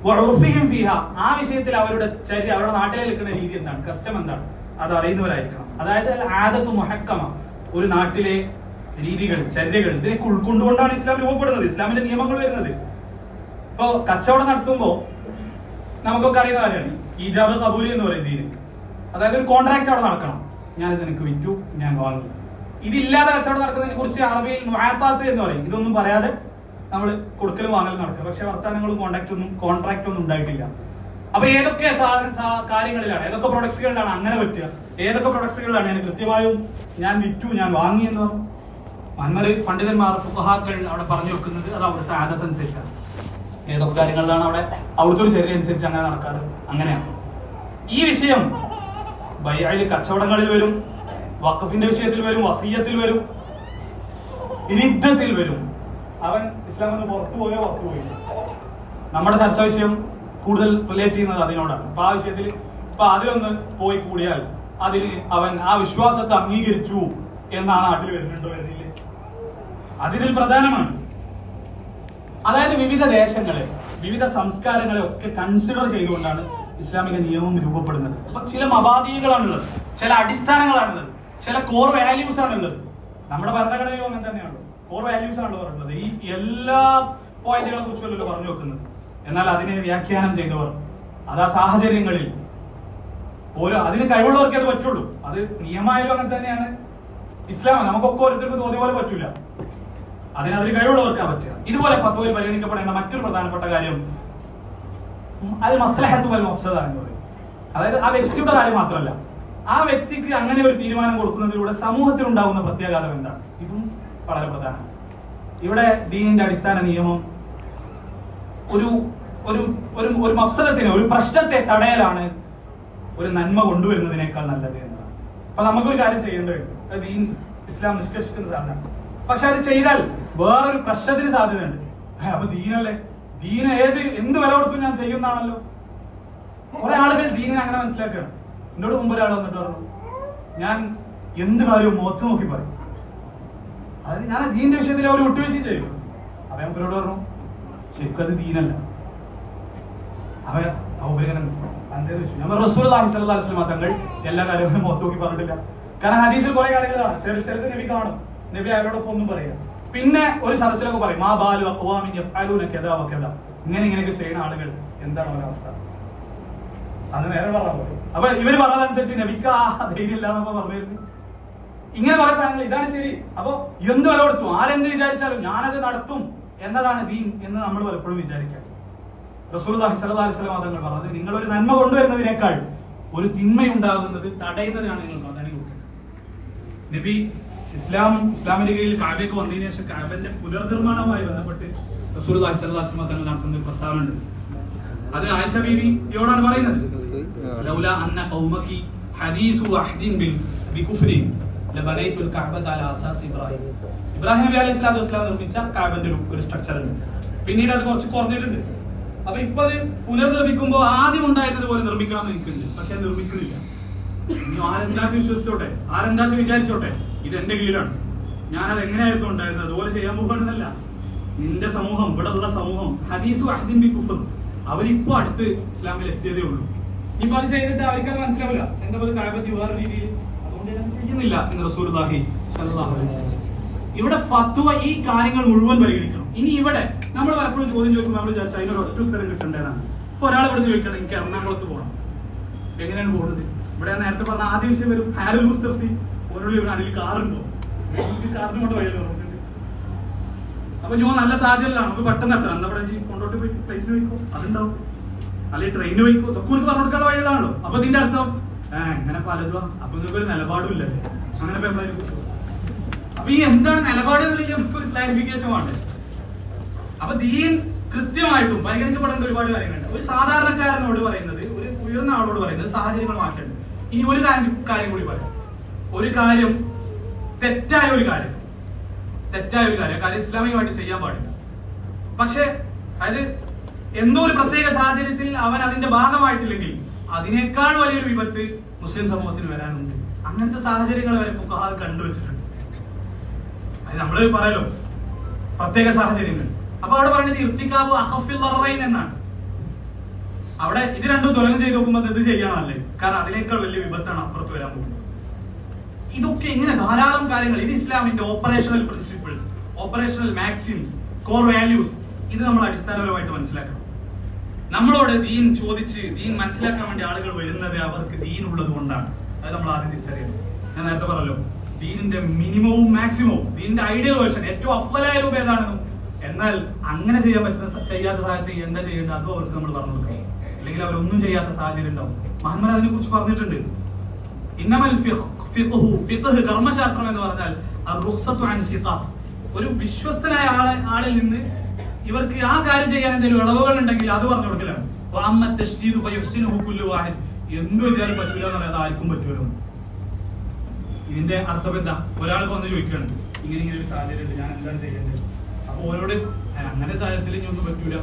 S1: വഉർഫിഹിം ഫീഹ, ആ വിഷയത്തിൽ അവരുടെ അവരുടെ നാട്ടിലെ നിൽക്കുന്ന രീതി എന്താണ്, കസ്റ്റം എന്താണ്, അത് അറിയുന്നവരായിരിക്കണം. അതായത് ആദത്തു മുഹക്കമ, ഒരു നാട്ടിലെ രീതികൾ, ചര്യകൾ, ഇതിനൊക്കെ ഉൾക്കൊണ്ടുകൊണ്ടാണ് ഇസ്ലാം രൂപപ്പെടുന്നത്, ഇസ്ലാമിന്റെ നിയമങ്ങൾ വരുന്നത്. ഇപ്പോ കച്ചവടം നടത്തുമ്പോ നമുക്കൊക്കെ അറിയുന്ന കാര്യമാണ് ഈജാബ് ഖബൂലി എന്ന് പറയും ദീന്. അതായത് ഒരു കോൺട്രാക്ട് അവിടെ നടക്കണം, ഞാനിത് നിനക്ക് വിറ്റു, ഞാൻ വാങ്ങി. ഇതില്ലാതെ കച്ചവടം നടക്കുന്നതിനെ കുറിച്ച് അറബിയിൽ മുആത്താത്ത് എന്ന് പറയും. ഇതൊന്നും പറയാതെ നമ്മൾ കൊടുക്കലും വാങ്ങലും നടക്കുക. പക്ഷെ വർത്തമാനങ്ങളും കോൺട്രാക്ട് ഒന്നും ഉണ്ടായിട്ടില്ല. അപ്പൊ ഏതൊക്കെ കാര്യങ്ങളിലാണ്, ഏതൊക്കെ പ്രൊഡക്ട്സുകളിലാണ് അങ്ങനെ പറ്റുക, ഏതൊക്കെ പ്രൊഡക്ട്സുകളിലാണ് ഞാൻ കൃത്യമായും ഞാൻ വിറ്റു, ഞാൻ വാങ്ങി എന്ന് പറഞ്ഞു. മന്മര് പണ്ഡിതന്മാർ, ഫുഖഹാക്കൾ അവിടെ പറഞ്ഞു വെക്കുന്നത് അത് അവിടുത്തെ ആദത്തനുസരിച്ചാണ്. ഏതൊക്കെ കാര്യങ്ങളിലാണ് അവിടെ അവിടുത്തെ ഒരു ശരീരം അനുസരിച്ച് അങ്ങനെ നടക്കാറ്, അങ്ങനെയാണ്. ഈ വിഷയം ബൈഅയിൽ, കച്ചവടങ്ങളിൽ വരും, വഖഫിന്റെ വിഷയത്തിൽ വരും, വസിയ്യത്തിൽ വരും, ഇരിദ്ദത്തിൽ വരും. അവൻ ഇസ്ലാം ഒന്ന് പുറത്തു പോയോ പുറത്തു പോയില്ല. നമ്മുടെ ചർച്ചാ വിഷയം കൂടുതൽ റിലേറ്റ് ചെയ്യുന്നത് അതിനോടാണ്. അപ്പൊ ആ വിഷയത്തിൽ ഇപ്പൊ അതിലൊന്ന് പോയി കൂടിയാൽ അതിന് അവൻ ആ വിശ്വാസത്തെ അംഗീകരിച്ചു എന്നാ നാട്ടിൽ വരുന്നുണ്ടോ വരുന്നില്ലേ, അതിൽ പ്രധാനമാണ്. അതായത് വിവിധ ദേശങ്ങളെ, വിവിധ സംസ്കാരങ്ങളെ ഒക്കെ കൺസിഡർ ചെയ്തുകൊണ്ടാണ് ഇസ്ലാമിക നിയമം രൂപപ്പെടുന്നത്. അപ്പൊ ചില മബാദികളാണുള്ളത്, ചില അടിസ്ഥാനങ്ങളാണുള്ളത്, ചില കോർ വാല്യൂസ് ആണുള്ളത്. നമ്മുടെ ഭരണഘടനയും അങ്ങനെ തന്നെയാണ്, കോർ വാല്യൂസ് ആണല്ലോ പറയുന്നത്. ഈ എല്ലാ പോയിന്റുകളെ കുറിച്ചല്ലോ പറഞ്ഞു വെക്കുന്നത്. എന്നാൽ അതിനെ വ്യാഖ്യാനം ചെയ്തവർ, അത് ആ സാഹചര്യങ്ങളിൽ ഓരോ അതിന് കഴിവുള്ളവർക്കേ അത് പറ്റുള്ളൂ. അത് നിയമമായാലും അങ്ങനെ തന്നെയാണ്. ഇസ്ലാം നമുക്കൊക്കെ ഓരോരുത്തർക്ക് തോന്നിയ പോലെ പറ്റൂല, അതിന് കഴിവുള്ളവർക്കാ പറ്റുക. ഇതുപോലെ ഫത്വയിൽ പരിഗണിക്കപ്പെടേണ്ട മറ്റൊരു പ്രധാനപ്പെട്ട കാര്യം അൽ മസ്ലഹത്തു വൽ മഫ്സദ എന്ന് പറയും. അതായത് ആ വ്യക്തിയുടെ കാര്യം മാത്രമല്ല, ആ വ്യക്തിക്ക് അങ്ങനെ ഒരു തീരുമാനം കൊടുക്കുന്നതിലൂടെ സമൂഹത്തിൽ ഉണ്ടാകുന്ന പ്രത്യാഘാതം എന്താണ്, ഇതും വളരെ പ്രധാനമാണ്. ഇവിടെ ദീനിന്റെ അടിസ്ഥാന നിയമം ഒരു ഒരു ഒരു മഫ്സദത്തിനെ, ഒരു പ്രശ്നത്തെ തടയലാണ് ഒരു നന്മ കൊണ്ടുവരുന്നതിനേക്കാൾ നല്ലത് എന്നതാണ്. അപ്പൊ നമുക്കൊരു കാര്യം ചെയ്യേണ്ടതുണ്ട്, അത് ദീൻ ഇസ്ലാം നിഷ്കർഷിക്കുന്ന സാധനമാണ്. പക്ഷെ അത് ചെയ്താൽ വേറൊരു പ്രശ്നത്തിന് സാധ്യതയുണ്ട്. അപ്പൊ ദീനല്ലേ, ദീന എന്ത് വില കൊടുത്തും ഞാൻ ചെയ്യുന്നതാണല്ലോ. കുറെ ആളുകൾ ദീനിനെ അങ്ങനെ മനസ്സിലാക്കുകയാണ്. എന്നോട് മുമ്പ് ഒരാൾ വന്നിട്ട് പറഞ്ഞു, ഞാൻ എന്ത് കാര്യവും മുഖത്ത് നോക്കി പറയും, അതായത് ഞാൻ ദീനിന്റെ വിഷയത്തിൽ അവർ വിട്ടുവീഴ്ചയും ചെയ്യും. അപ്പൊ ഞാൻ പറഞ്ഞു ശരിക്കും അത് ദീനല്ല. അവരിങ്ങനെ
S2: നമ്മൾ റസൂലുള്ളാഹി സ്വല്ലല്ലാഹു അലൈഹി വസല്ലം തങ്ങൾ എല്ലാ കാര്യങ്ങളും മൊത്തം നോക്കി പറഞ്ഞിട്ടില്ല. കാരണം ഹദീസിൽ കുറെ കാര്യങ്ങളാണ്, ചെറുത് നബി കാണും, നബി അവരോടൊപ്പം ഒന്നും പറയില്ല. പിന്നെ ഒരു സദസ്സിലൊക്കെ പറയും മാ ബാലു അഖ്വാമിൻ യഫ്അലൂന കദാ വകദാ, ഇങ്ങനെയൊക്കെ ചെയ്യുന്ന ആളുകൾ എന്താണ് അവരുടെ അവസ്ഥ, അത് നേരെ പറഞ്ഞാൽ പോലെ. അപ്പൊ ഇവര് പറഞ്ഞതനുസരിച്ച് നബിക്ക് ആ ധൈര്യം ഇല്ലാന്നപ്പോ പറഞ്ഞിരുന്നു. ഇങ്ങനെ കുറെ സാധനങ്ങൾ, ഇതാണ് ശരി. അപ്പൊ എന്ത് വില കൊടുത്തു, ആരെന്ത് വിചാരിച്ചാലും ഞാനത് നടത്തും എന്നതാണ് ദീൻ എന്ന് നമ്മൾ പലപ്പോഴും വിചാരിക്കാം. റസൂലുള്ളാഹി സ്വല്ലല്ലാഹു അലൈഹി വസല്ലം തങ്ങൾ പറഞ്ഞത്, നിങ്ങൾ ഒരു നന്മ കൊണ്ടുവരുന്നതിനേക്കാൾ ഒരു തിന്മയുണ്ടാകുന്നത് തടയുന്നതിനാണ് നിങ്ങൾ പ്രാധാന്യം കൊടുക്കുന്നത്. നബി ഇസ്ലാമിന്റെ കീഴിൽ കഅബയ്ക്ക് വന്നതിന് ശേഷം കഅബന്റെ പുനർനിർമ്മാണവുമായി ബന്ധപ്പെട്ട് റസൂലുള്ളാഹി സ്വല്ലല്ലാഹു അലൈഹി വസല്ലം തങ്ങൾ നടത്തുന്ന ഒരു പ്രസ്താവനയുണ്ട്. അത് ആയിഷ ബീവിയോടാണ് പറയുന്നത്, ലൗലാ അന്ന ഖൗമകി ഹദീസു അഹ്ദിൻ ബികുഫ്രി ലബനൈതുൽ കഅബത അലാ അസാസ് ഇബ്രാഹിം. ഇബ്രാഹിം നബി അലൈഹി സ്വലാത്തു വസ്സലാം നിർമ്മിച്ച കഅബന്റെ ഒരു സ്ട്രക്ചർ ഉണ്ട്. പിന്നീട് അത് കുറച്ച് കുറഞ്ഞിട്ടുണ്ട്. അപ്പൊ ഇപ്പൊ അത് പുനർനിർമ്മിക്കുമ്പോ ആദ്യം ഉണ്ടായിരുന്നത് പോലെ നിർമ്മിക്കണം എന്ന് എനിക്കുണ്ട്, പക്ഷെ അത് നിർമ്മിക്കുന്നില്ല. ഇനി ആരെന്താച്ച് വിശ്വസിച്ചോട്ടെ, ആരെന്താച്ച് വിചാരിച്ചോട്ടെ, ഇത് എന്റെ കീഴിലാണ്, ഞാനത് എങ്ങനെയായിരുന്നു ഉണ്ടായിരുന്നത് അതുപോലെ ചെയ്യാൻ പോകുന്നതല്ല. നിന്റെ സമൂഹം, ഇവിടെ ഉള്ള സമൂഹം ഹദീസു അഹ്ദിൻ ബികുഫ്ർ, അവരിപ്പോ അടുത്ത് ഇസ്ലാമിൽ എത്തിയതേ ഉള്ളൂ. ഇപ്പൊ അത് ചെയ്തിട്ട് അവർക്കത് മനസ്സിലാവില്ല, എന്താ പറയുക കഅബത്തി വേറെ രീതിയിൽ, അതുകൊണ്ട് ഞാൻ ചെയ്യുന്നില്ല എന്ന് റസൂലുള്ളാഹി സ്വല്ലല്ലാഹു അലൈഹി വസല്ലം. ഇവിടെ ഫത്വ ഈ കാര്യങ്ങൾ മുഴുവൻ പരിഗണിക്കണം. ഇനി ഇവിടെ നമ്മൾ പലപ്പോഴും ചോദ്യം ചോദിക്കുമ്പോൾ നമ്മൾ വിചാരിച്ചു അതിനൊരു ഒറ്റ ഉത്തരം കിട്ടേണ്ടതാണ്. ഇപ്പൊ ഒരാൾ ഇവിടെ ചോദിക്കണം എനിക്ക് എറണാകുളത്ത് പോകണം, എങ്ങനെയാണ് പോകുന്നത്? ഇവിടെ നേരത്തെ പറഞ്ഞ ആദ്യ വിഷയം വരും, ഹാരുൽ മുസ്തഫി ഓരോട് അതിൽ കാറുണ്ടോ, കാറിന് കൊണ്ട് വഴിയല്ലോ. അപ്പൊ ഞാൻ നല്ല സാഹചര്യമാണ്, നമുക്ക് പെട്ടെന്ന് എത്തണം, എന്താ പറയുക കൊണ്ടോട്ട് പോയി ഫ്ലൈറ്റിന് പോയിക്കോ, അതുണ്ടാവും, അല്ലെങ്കിൽ ട്രെയിനിന് പോയിക്കോ, ഇതൊക്കെ നമുക്ക് പറഞ്ഞു കൊടുക്കാനുള്ള വഴികളാണല്ലോ. അപ്പൊ ഇതിന്റെ അർത്ഥം ഇങ്ങനെ പലതും, അപ്പൊ നിങ്ങൾക്ക് ഒരു നിലപാടും ഇല്ലല്ലേ, അങ്ങനെ പേപ്പറായിരിക്കും. അപ്പൊ ഈ എന്താണ് നിലപാട് എന്നുണ്ടെങ്കിൽ നമുക്ക് ഒരു ക്ലാരിഫിക്കേഷൻ വേണ്ടേ. അപ്പൊ ദീൻ കൃത്യമായിട്ടും പരിഗണിക്കപ്പെടേണ്ട ഒരുപാട് കാര്യങ്ങളുണ്ട്. ഒരു സാധാരണക്കാരനോട് പറയുന്നത്, ഒരു ഉയർന്ന ആളോട് പറയുന്നത് സാഹചര്യങ്ങൾ മാറ്റേണ്ടത്. ഇനി ഒരു കാര്യം കൂടി പറയാം, ഒരു കാര്യം തെറ്റായ ഒരു കാര്യം ഇസ്ലാമികമായിട്ട് ചെയ്യാൻ പാടില്ല. പക്ഷെ അത് എന്തോ ഒരു പ്രത്യേക സാഹചര്യത്തിൽ അവൻ അതിന്റെ ഭാഗമായിട്ടില്ലെങ്കിൽ അതിനേക്കാൾ വലിയൊരു വിപത്ത് മുസ്ലിം സമൂഹത്തിന് വരാനുണ്ട്. അങ്ങനത്തെ സാഹചര്യങ്ങൾ വരെ ഫുഖഹാ കണ്ടുവച്ചിട്ടുണ്ട്. അത് നമ്മള് പറയല്ലോ പ്രത്യേക സാഹചര്യങ്ങൾ. അപ്പൊ അവിടെ പറയുന്നത് ഇർത്തികാബു അഖഫിൽ ദററൈൻ എന്നാണ്. അവിടെ ഇത് രണ്ടും തുലനം ചെയ്ത് നോക്കുമ്പോൾ ഇത് ചെയ്യാനല്ലേ, കാരണം അതിനേക്കാൾ വലിയ വിപത്താണ് അപ്പുറത്ത് വരാൻ പോകുന്നത്. ഇതൊക്കെ ഇങ്ങനെ ധാരാളം കാര്യങ്ങൾ, ഇത് ഇസ്ലാമിന്റെ operational principles, operational maxims, core values, ഇത് നമ്മൾ അടിസ്ഥാനപരമായിട്ട് മനസ്സിലാക്കണം. നമ്മളോട് ദീൻ ചോദിച്ച് ദീൻ മനസ്സിലാക്കാൻ വേണ്ടി ആളുകൾ വരുന്നത് അവർക്ക് ദീൻ ഉള്ളത് കൊണ്ടാണ്. അത് നമ്മൾ ആദ്യം തിരിച്ചറിയണം. ഞാൻ നേരത്തെ പറഞ്ഞല്ലോ, ദീനിന്റെ മിനിമവും മാക്സിമവും, ദീനിന്റെ ഐഡിയൽ വേർഷൻ, ഏറ്റവും അഫ്ളലായ രൂപം ഏതാണെന്നും, എന്നാൽ അങ്ങനെ ചെയ്യാത്ത സാഹചര്യത്തിൽ എന്താ ചെയ്യേണ്ടത് അതും അവർക്ക് നമ്മൾ പറഞ്ഞു കൊടുക്കണം. അല്ലെങ്കിൽ അവരൊന്നും ചെയ്യാത്ത സാഹചര്യം ഉണ്ടാവും. മഹാന്മാർ അതിനെ കുറിച്ച് പറഞ്ഞിട്ടുണ്ട്. ഇന്നമൽ ഫിഖ്ഹ് കർമ്മശാസ്ത്രം എന്ന് പറഞ്ഞാൽ അർറുഖ്സത്തു അൻ സിഖാത്ത്, ഒരു വിശ്വസ്തനായ ആളിൽ നിന്ന് ഇവർക്ക് ആ കാര്യം ചെയ്യാൻ എന്തെങ്കിലും ഇളവുകൾ ഉണ്ടെങ്കിൽ അത് പറഞ്ഞു കൊടുക്കലാണ്. എന്ത് വെച്ചാലും പറ്റൂല എന്ന് പറയാതെ ആർക്കും പറ്റൂലോ. ഇതിന്റെ അർത്ഥം എന്താ? ഒരാൾക്ക് വന്ന് ചോദിക്കുകയാണ്, ഇങ്ങനെ ഒരു സാഹചര്യം ഉണ്ട്, ഞാൻ എന്താണ് ചെയ്യേണ്ടത്? അപ്പൊ ഓരോട് അങ്ങനെ സാഹചര്യത്തിൽ ഇനി ഒന്നും പറ്റൂല,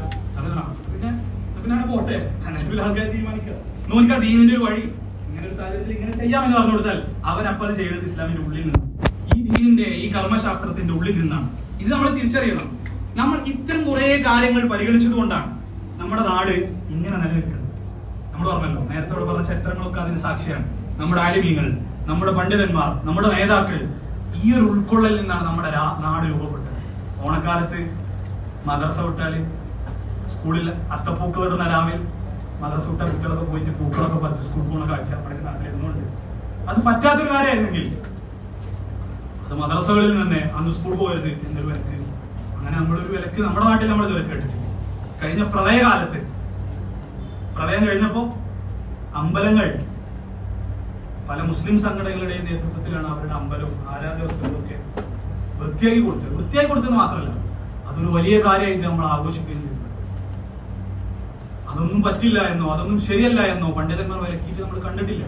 S2: പിന്നെ പോട്ടെ, അങ്ങനെ ആൾക്കാർ തീരുമാനിക്കുക. നോക്കുക ദീനിന്റെ ഒരു വഴി, ഇങ്ങനെ ഒരു സാഹചര്യത്തിൽ ഇങ്ങനെ ചെയ്യാമെന്ന് പറഞ്ഞു കൊടുത്താൽ അവരപ്പോൾ അത് ചെയ്യുന്നത് ഇസ്ലാമിന്റെ ഉള്ളിൽ നിന്ന്, ഈ ദീനിന്റെ ഈ കർമ്മശാസ്ത്രത്തിന്റെ ഉള്ളിൽ നിന്നാണ്. ഇത് നമ്മൾ തിരിച്ചറിയണം. നമ്മൾ ഇത്തരം കുറെ കാര്യങ്ങൾ പരിഗണിച്ചത് കൊണ്ടാണ് നമ്മുടെ നാട് ഇങ്ങനെ നിലനിൽക്കുന്നത്. നമ്മൾ പറഞ്ഞല്ലോ, നേരത്തെ പറഞ്ഞ ചരിത്രങ്ങളൊക്കെ അതിന് സാക്ഷിയാണ്. നമ്മുടെ ആലിമീങ്ങൾ, നമ്മുടെ പണ്ഡിതന്മാർ, നമ്മുടെ നേതാക്കൾ, ഈ ഒരു ഉൾക്കൊള്ളലിൽ നിന്നാണ് നമ്മുടെ നാട് രൂപപ്പെട്ടത്. ഓണക്കാലത്ത് മദ്രസ വിട്ടാല് സ്കൂളിൽ അത്തപ്പൂക്കളിടുന്ന രാവിലെ മദ്രസ വിട്ട കുട്ടികളൊക്കെ പോയിട്ട് പൂക്കളൊക്കെ പറിച്ച് സ്കൂൾ പോകുന്ന കാഴ്ച നമ്മുടെ നാട്ടിലിരുന്നുണ്ട്. അത് പറ്റാത്തൊരു കാര്യമായിരുന്നെങ്കിൽ അത് മദ്രസകളിൽ തന്നെ അന്ന് സ്കൂൾ പോകരുത് എന്നൊരു വിലക്ക്, അങ്ങനെ നമ്മളൊരു വിലക്ക് നമ്മുടെ നാട്ടിൽ നമ്മൾ ഇതുവരെ കേട്ടിട്ടില്ല. കഴിഞ്ഞ പ്രളയകാലത്ത്, പ്രളയം കഴിഞ്ഞപ്പോ അമ്പലങ്ങൾ പല മുസ്ലിം സംഘടനകളുടെയും നേതൃത്വത്തിലാണ് അവരുടെ അമ്പലവും ആരാധനസ്ഥലവും ഒക്കെ വൃത്തിയാക്കി കൊടുത്തെന്ന് മാത്രമല്ല, അതൊരു വലിയ കാര്യമായിട്ട് നമ്മൾ ആഘോഷിക്കുകയും ചെയ്തു. അതൊന്നും പറ്റില്ല എന്നോ അതൊന്നും ശരിയല്ല എന്നോ പണ്ഡിതന്മാർ വിലക്കിയിട്ട് നമ്മൾ കണ്ടിട്ടില്ല.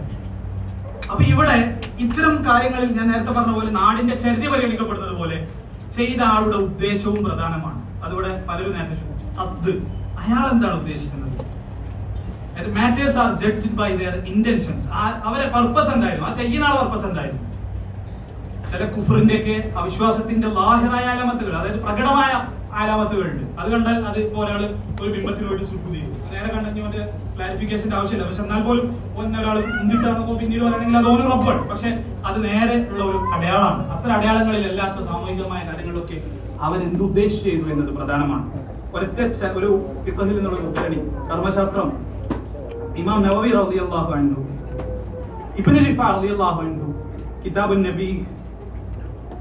S2: അപ്പൊ ഇവിടെ ഇത്തരം കാര്യങ്ങളിൽ ഞാൻ നേരത്തെ പറഞ്ഞ പോലെ നാടിന്റെ ചര്യ പരിഗണിക്കപ്പെടുന്നത് പോലെ ചെയ്ത ആളുടെ ഉദ്ദേശവും പ്രധാനമാണ്. അതിവിടെ പലരും നേരത്തെ ചോദിച്ചു, അയാൾ എന്താണ് ഉദ്ദേശിക്കുന്നത്? Matters are judged by their intentions. അവരെ പർപ്പസ് എന്തായിരുന്നു, ആ ചെയ്യുന്ന ആളെ പർപ്പസ് എന്തായിരുന്നു? ചില കുഫറിന്റെ ഒക്കെ അവിശ്വാസത്തിന്റെ ലാഹിറായ അലാമത്തുകൾ, അതായത് പ്രകടമായ
S1: ആലാമത്തുകളുണ്ട്. അത് കണ്ടാൽ അത് ഒരാൾ ഒരു ബിംബത്തിന് വേണ്ടി സുജൂദ് ചെയ്യും, നേരെ കണ്ടെങ്കിൽ മറ്റേ ക്ലാരിഫിക്കേഷന്റെ ആവശ്യമില്ല. പക്ഷെ എന്നാൽ പോലും ഒരാൾ മുന്തിട്ടാണോ പിന്നീട് പറയുകയാണെങ്കിൽ അത് ഓരോ റബ്ബാണ്. പക്ഷെ അത് നേരെ ഉള്ള ഒരു അടയാളമാണ്. അത്തരം അടയാളങ്ങളിൽ അല്ലാത്ത സാമൂഹികമായ കാര്യങ്ങളിലൊക്കെ അവൻ എന്തുദ്ദേശിച്ചു ചെയ്തു എന്നത് പ്രധാനമാണ്. ഒരൊറ്റ ഒരു ഫിഖ്ഹിൽ നിന്നുള്ള ഉദ്ധരണി, കർമ്മശാസ്ത്രം. ഇമാം നവവി റളിയല്ലാഹു അൻഹു, ഇബ്നു റിഫാ റളിയല്ലാഹു അൻഹു കിതാബുൻ നബി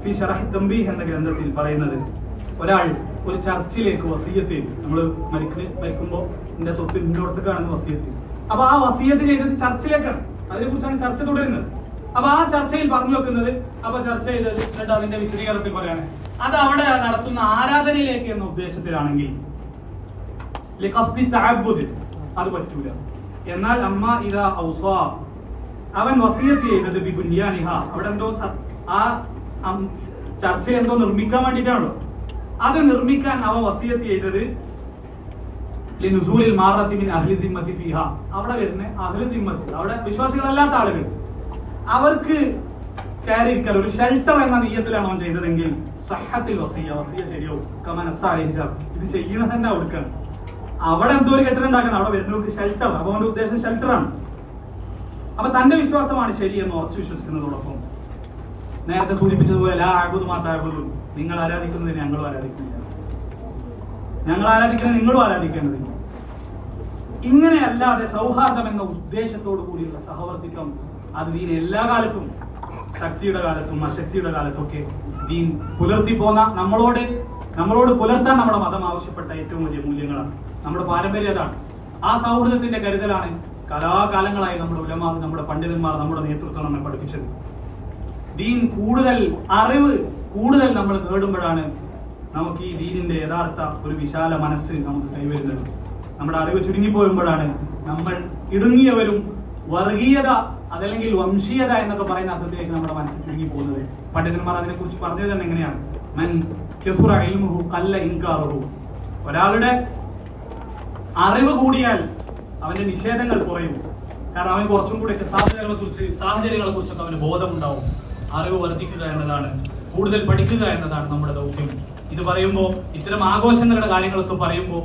S1: ഫി ശറഹ് തംബീഹ് എന്ന ഗ്രന്ഥത്തിൽ പറയുന്നത്, ഒരാൾ ഒരു ചർച്ചിലേക്ക് വസിയത്ത് ചെയ്തു. നമ്മൾ മരിക്കുമ്പോൾ എന്റെ സ്വത്ത് ഇന്നോടത്തേക്കാണെന്ന് വസിയത്ത് ചെയ്തു. അപ്പൊ ആ വസിയത്ത് ചെയ്തത് ചർച്ചിലേക്കാണ്. അതിനെ കുറിച്ചാണ് ചർച്ച തുടരുന്നത്. അപ്പൊ ആ ചർച്ചയിൽ പറഞ്ഞു വെക്കുന്നത്, അപ്പൊ ചർച്ച ചെയ്തത് എന്നിട്ട് അതിന്റെ വിശദീകരണത്തിൽ പറയാണ്, അത് അവിടെ നടത്തുന്ന ആരാധനയിലേക്ക് എന്ന ഉദ്ദേശത്തിലാണെങ്കിൽ അത് പറ്റൂല. എന്നാൽ അമ്മ ഇദാ ഔസാ, അവൻ വസിയത്ത് ചെയ്തത് ബിബുനിയാനിഹ, അവിടെ എന്തോ ആ ചർച്ചയിൽ എന്തോ നിർമ്മിക്കാൻ വേണ്ടിയിട്ടാണല്ലോ, അത് നിർമ്മിക്കാൻ അവൻ വസിയത്ത് ചെയ്തത് ലിനുസൂലിൽ മാറത്തി മിൻ അഹ്ലി ദിമ്മത്തി ഫീഹ, അവിടെ വരുന്ന അഹ്ലി ദിമ്മത്തി, അവിടെ വിശ്വാസികളല്ലാത്ത ആളുകൾ, അവർക്ക് കയറിയിരിക്കാൻ ഒരു ഷെൽട്ടർ എന്ന നിയ്യത്തിലാണ് അവൻ ചെയ്തതെങ്കിൽ സഹത്തിൽ വസിയ ശരിയാവും. ഇത് ചെയ്യുന്നത് തന്നെ അവർക്കാണ്. അവിടെ എന്തോ ഒരു കെട്ടിടം ഉണ്ടാക്കണം, അവിടെ വരുന്നവർക്ക് ഷെൽട്ടർ. അപ്പൊ അവന്റെ ഉദ്ദേശം ഷെൽട്ടറാണ്. അപ്പൊ തന്റെ വിശ്വാസമാണ് ശരിയെന്ന് ഉറച്ചു വിശ്വസിക്കുന്നതോടൊപ്പം നേരത്തെ സൂചിപ്പിച്ചതുപോലെ ലാ അഅ്ബുദു മാ തഅ്ബുദൂൻ, നിങ്ങൾ ആരാധിക്കുന്നത് ഞങ്ങളും ആരാധിക്കുന്നില്ല, ഞങ്ങൾ ആരാധിക്കുന്നത് നിങ്ങളും ആരാധിക്കേണ്ടതില്ല. ഇങ്ങനെയല്ലാതെ സൗഹാർദ്ദം എന്ന ഉദ്ദേശത്തോടു കൂടിയുള്ള സഹവർത്തിത്വം അത് ദീൻ എല്ലാ കാലത്തും, ശക്തിയുടെ കാലത്തും അശക്തിയുടെ കാലത്തൊക്കെ ദീൻ പുലർത്തി പോന്ന, നമ്മളോട് പുലർത്താൻ നമ്മുടെ മതം ആവശ്യപ്പെട്ട ഏറ്റവും വലിയ മൂല്യങ്ങളാണ്. നമ്മുടെ പാരമ്പര്യം അതാണ്. ആ സൗഹൃദത്തിന്റെ കരുതലാണ് കലാകാലങ്ങളായി നമ്മുടെ ഉലമാ, നമ്മുടെ പണ്ഡിതന്മാർ, നമ്മുടെ നേതൃത്വം നമ്മെ പഠിപ്പിച്ചത്. ദീൻ അറിവ് കൂടുതൽ നമ്മൾ നേടുമ്പോഴാണ് നമുക്ക് ഈ ദീനിന്റെ യഥാർത്ഥ ഒരു വിശാല മനസ്സ് നമുക്ക് കൈവരുന്നത്. നമ്മുടെ അറിവ് ചുരുങ്ങിപ്പോകുമ്പോഴാണ് നമ്മൾ ഇടുങ്ങിയവരും വർഗീയത അതല്ലെങ്കിൽ വംശീയത എന്നൊക്കെ പറയുന്ന അർത്ഥത്തിലേക്ക് നമ്മുടെ മനസ്സ് ചുരുങ്ങി പോകുന്നത്. പണ്ഡിതന്മാർ അതിനെ കുറിച്ച് പറഞ്ഞത് തന്നെ എങ്ങനെയാണ്, മൻ കസുറ ഇൽമുഹു ഖല്ല ഇൻകാറുഹു, ഒരാളുടെ അറിവ് കൂടിയാൽ അവന്റെ നിഷേധങ്ങൾ കുറയും. കാരണം അവന് കുറച്ചും കൂടി സാഹചര്യങ്ങളെ കുറിച്ചൊക്കെ അവന് ബോധമുണ്ടാവും. അറിവ് വർദ്ധിക്കുക എന്നതാണ്, കൂടുതൽ പഠിക്കുക എന്നതാണ് നമ്മുടെ ദൗത്യം. ഇത് പറയുമ്പോൾ, ഇത്തരം ആഘോഷങ്ങളുടെ കാര്യങ്ങളൊക്കെ പറയുമ്പോൾ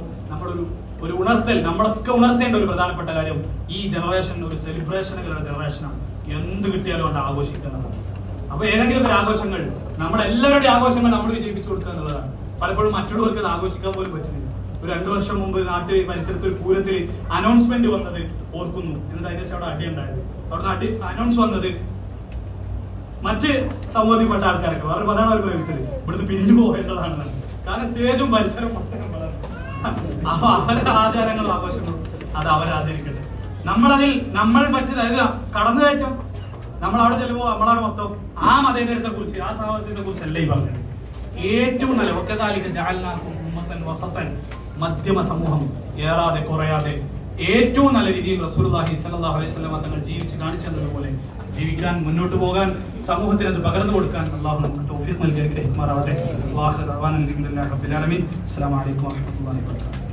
S1: ഒരു ഉണർത്തൽ, നമ്മളൊക്കെ ഉണർത്തേണ്ട ഒരു പ്രധാനപ്പെട്ട കാര്യം, ഈ ജനറേഷൻ ഒരു സെലിബ്രേഷനുകളുടെ ജനറേഷനാണ്. എന്ത് കിട്ടിയാലും അത് ആഘോഷിക്കുന്നതാണ്. അപ്പൊ ഏതെങ്കിലും ഒരു ആഘോഷങ്ങൾ, നമ്മുടെ എല്ലാവരുടെയും ആഘോഷങ്ങൾ നമ്മൾ വിജയിപ്പിച്ചു കൊടുക്കുക എന്നുള്ളതാണ്. പലപ്പോഴും മറ്റുള്ളവർക്ക് അത് ആഘോഷിക്കാൻ പോലും പറ്റുന്നില്ല. ഒരു 2 വർഷം മുമ്പ് നാട്ടിൽ പരിസരത്ത് ഒരു പൂരത്തിൽ അനൗൺസ്മെന്റ് വന്നത് ഓർക്കുന്നു. എന്നിട്ട് അതിന് ശേഷം അവിടെ അടിയുണ്ടായത്. അവിടെ അനൗൺസ് വന്നത് മറ്റ് സമൂഹത്തിൽപ്പെട്ട ആൾക്കാരൊക്കെ വേറെ പദമാണ് അവർ പ്രയോഗിച്ചത്, ഇവിടുത്തെ പിരിഞ്ഞു പോകേണ്ടതാണ്. കാരണം സ്റ്റേജും പരിസരവും അപ്പൊ അവരുടെ ആചാരങ്ങളും ആഘോഷങ്ങളും അത് അവരാചരിക്കട്ടെ. നമ്മൾ പറ്റുന്ന, അതായത് കടന്നുകയറ്റം, നമ്മൾ അവിടെ ചെല്ലുമ്പോൾ നമ്മളവിടെ മൊത്തം ആ മതേതരത്തെ കുറിച്ച്, ആ സാഹചര്യത്തെ കുറിച്ചല്ല ഈ പറഞ്ഞത്. ഏറ്റവും നല്ല വക്കദാലിക ജഅൽനാകും ഉമ്മത്തൻ വസത്തൻ, മധ്യമ സമൂഹം, ഏറാതെ കുറയാതെ ഏറ്റവും നല്ല രീതിയിൽ റസൂലുള്ളാഹി സ്വല്ലല്ലാഹു അലൈഹി വസല്ലം തങ്ങൾ ജീവിച്ച് കാണിച്ചതുപോലെ ജീവിക്കാൻ, മുന്നോട്ട് പോകാൻ, സമൂഹത്തിന് അത് പകർന്നു കൊടുക്കാൻ അല്ലാഹു നമുക്ക് തൗഫീഖ് നൽകി അനുഗ്രഹിക്കുമാറാവട്ടെ. അസ്സലാമു അലൈക്കും വറഹ്മത്തുള്ളാഹി വബറകാതുഹു.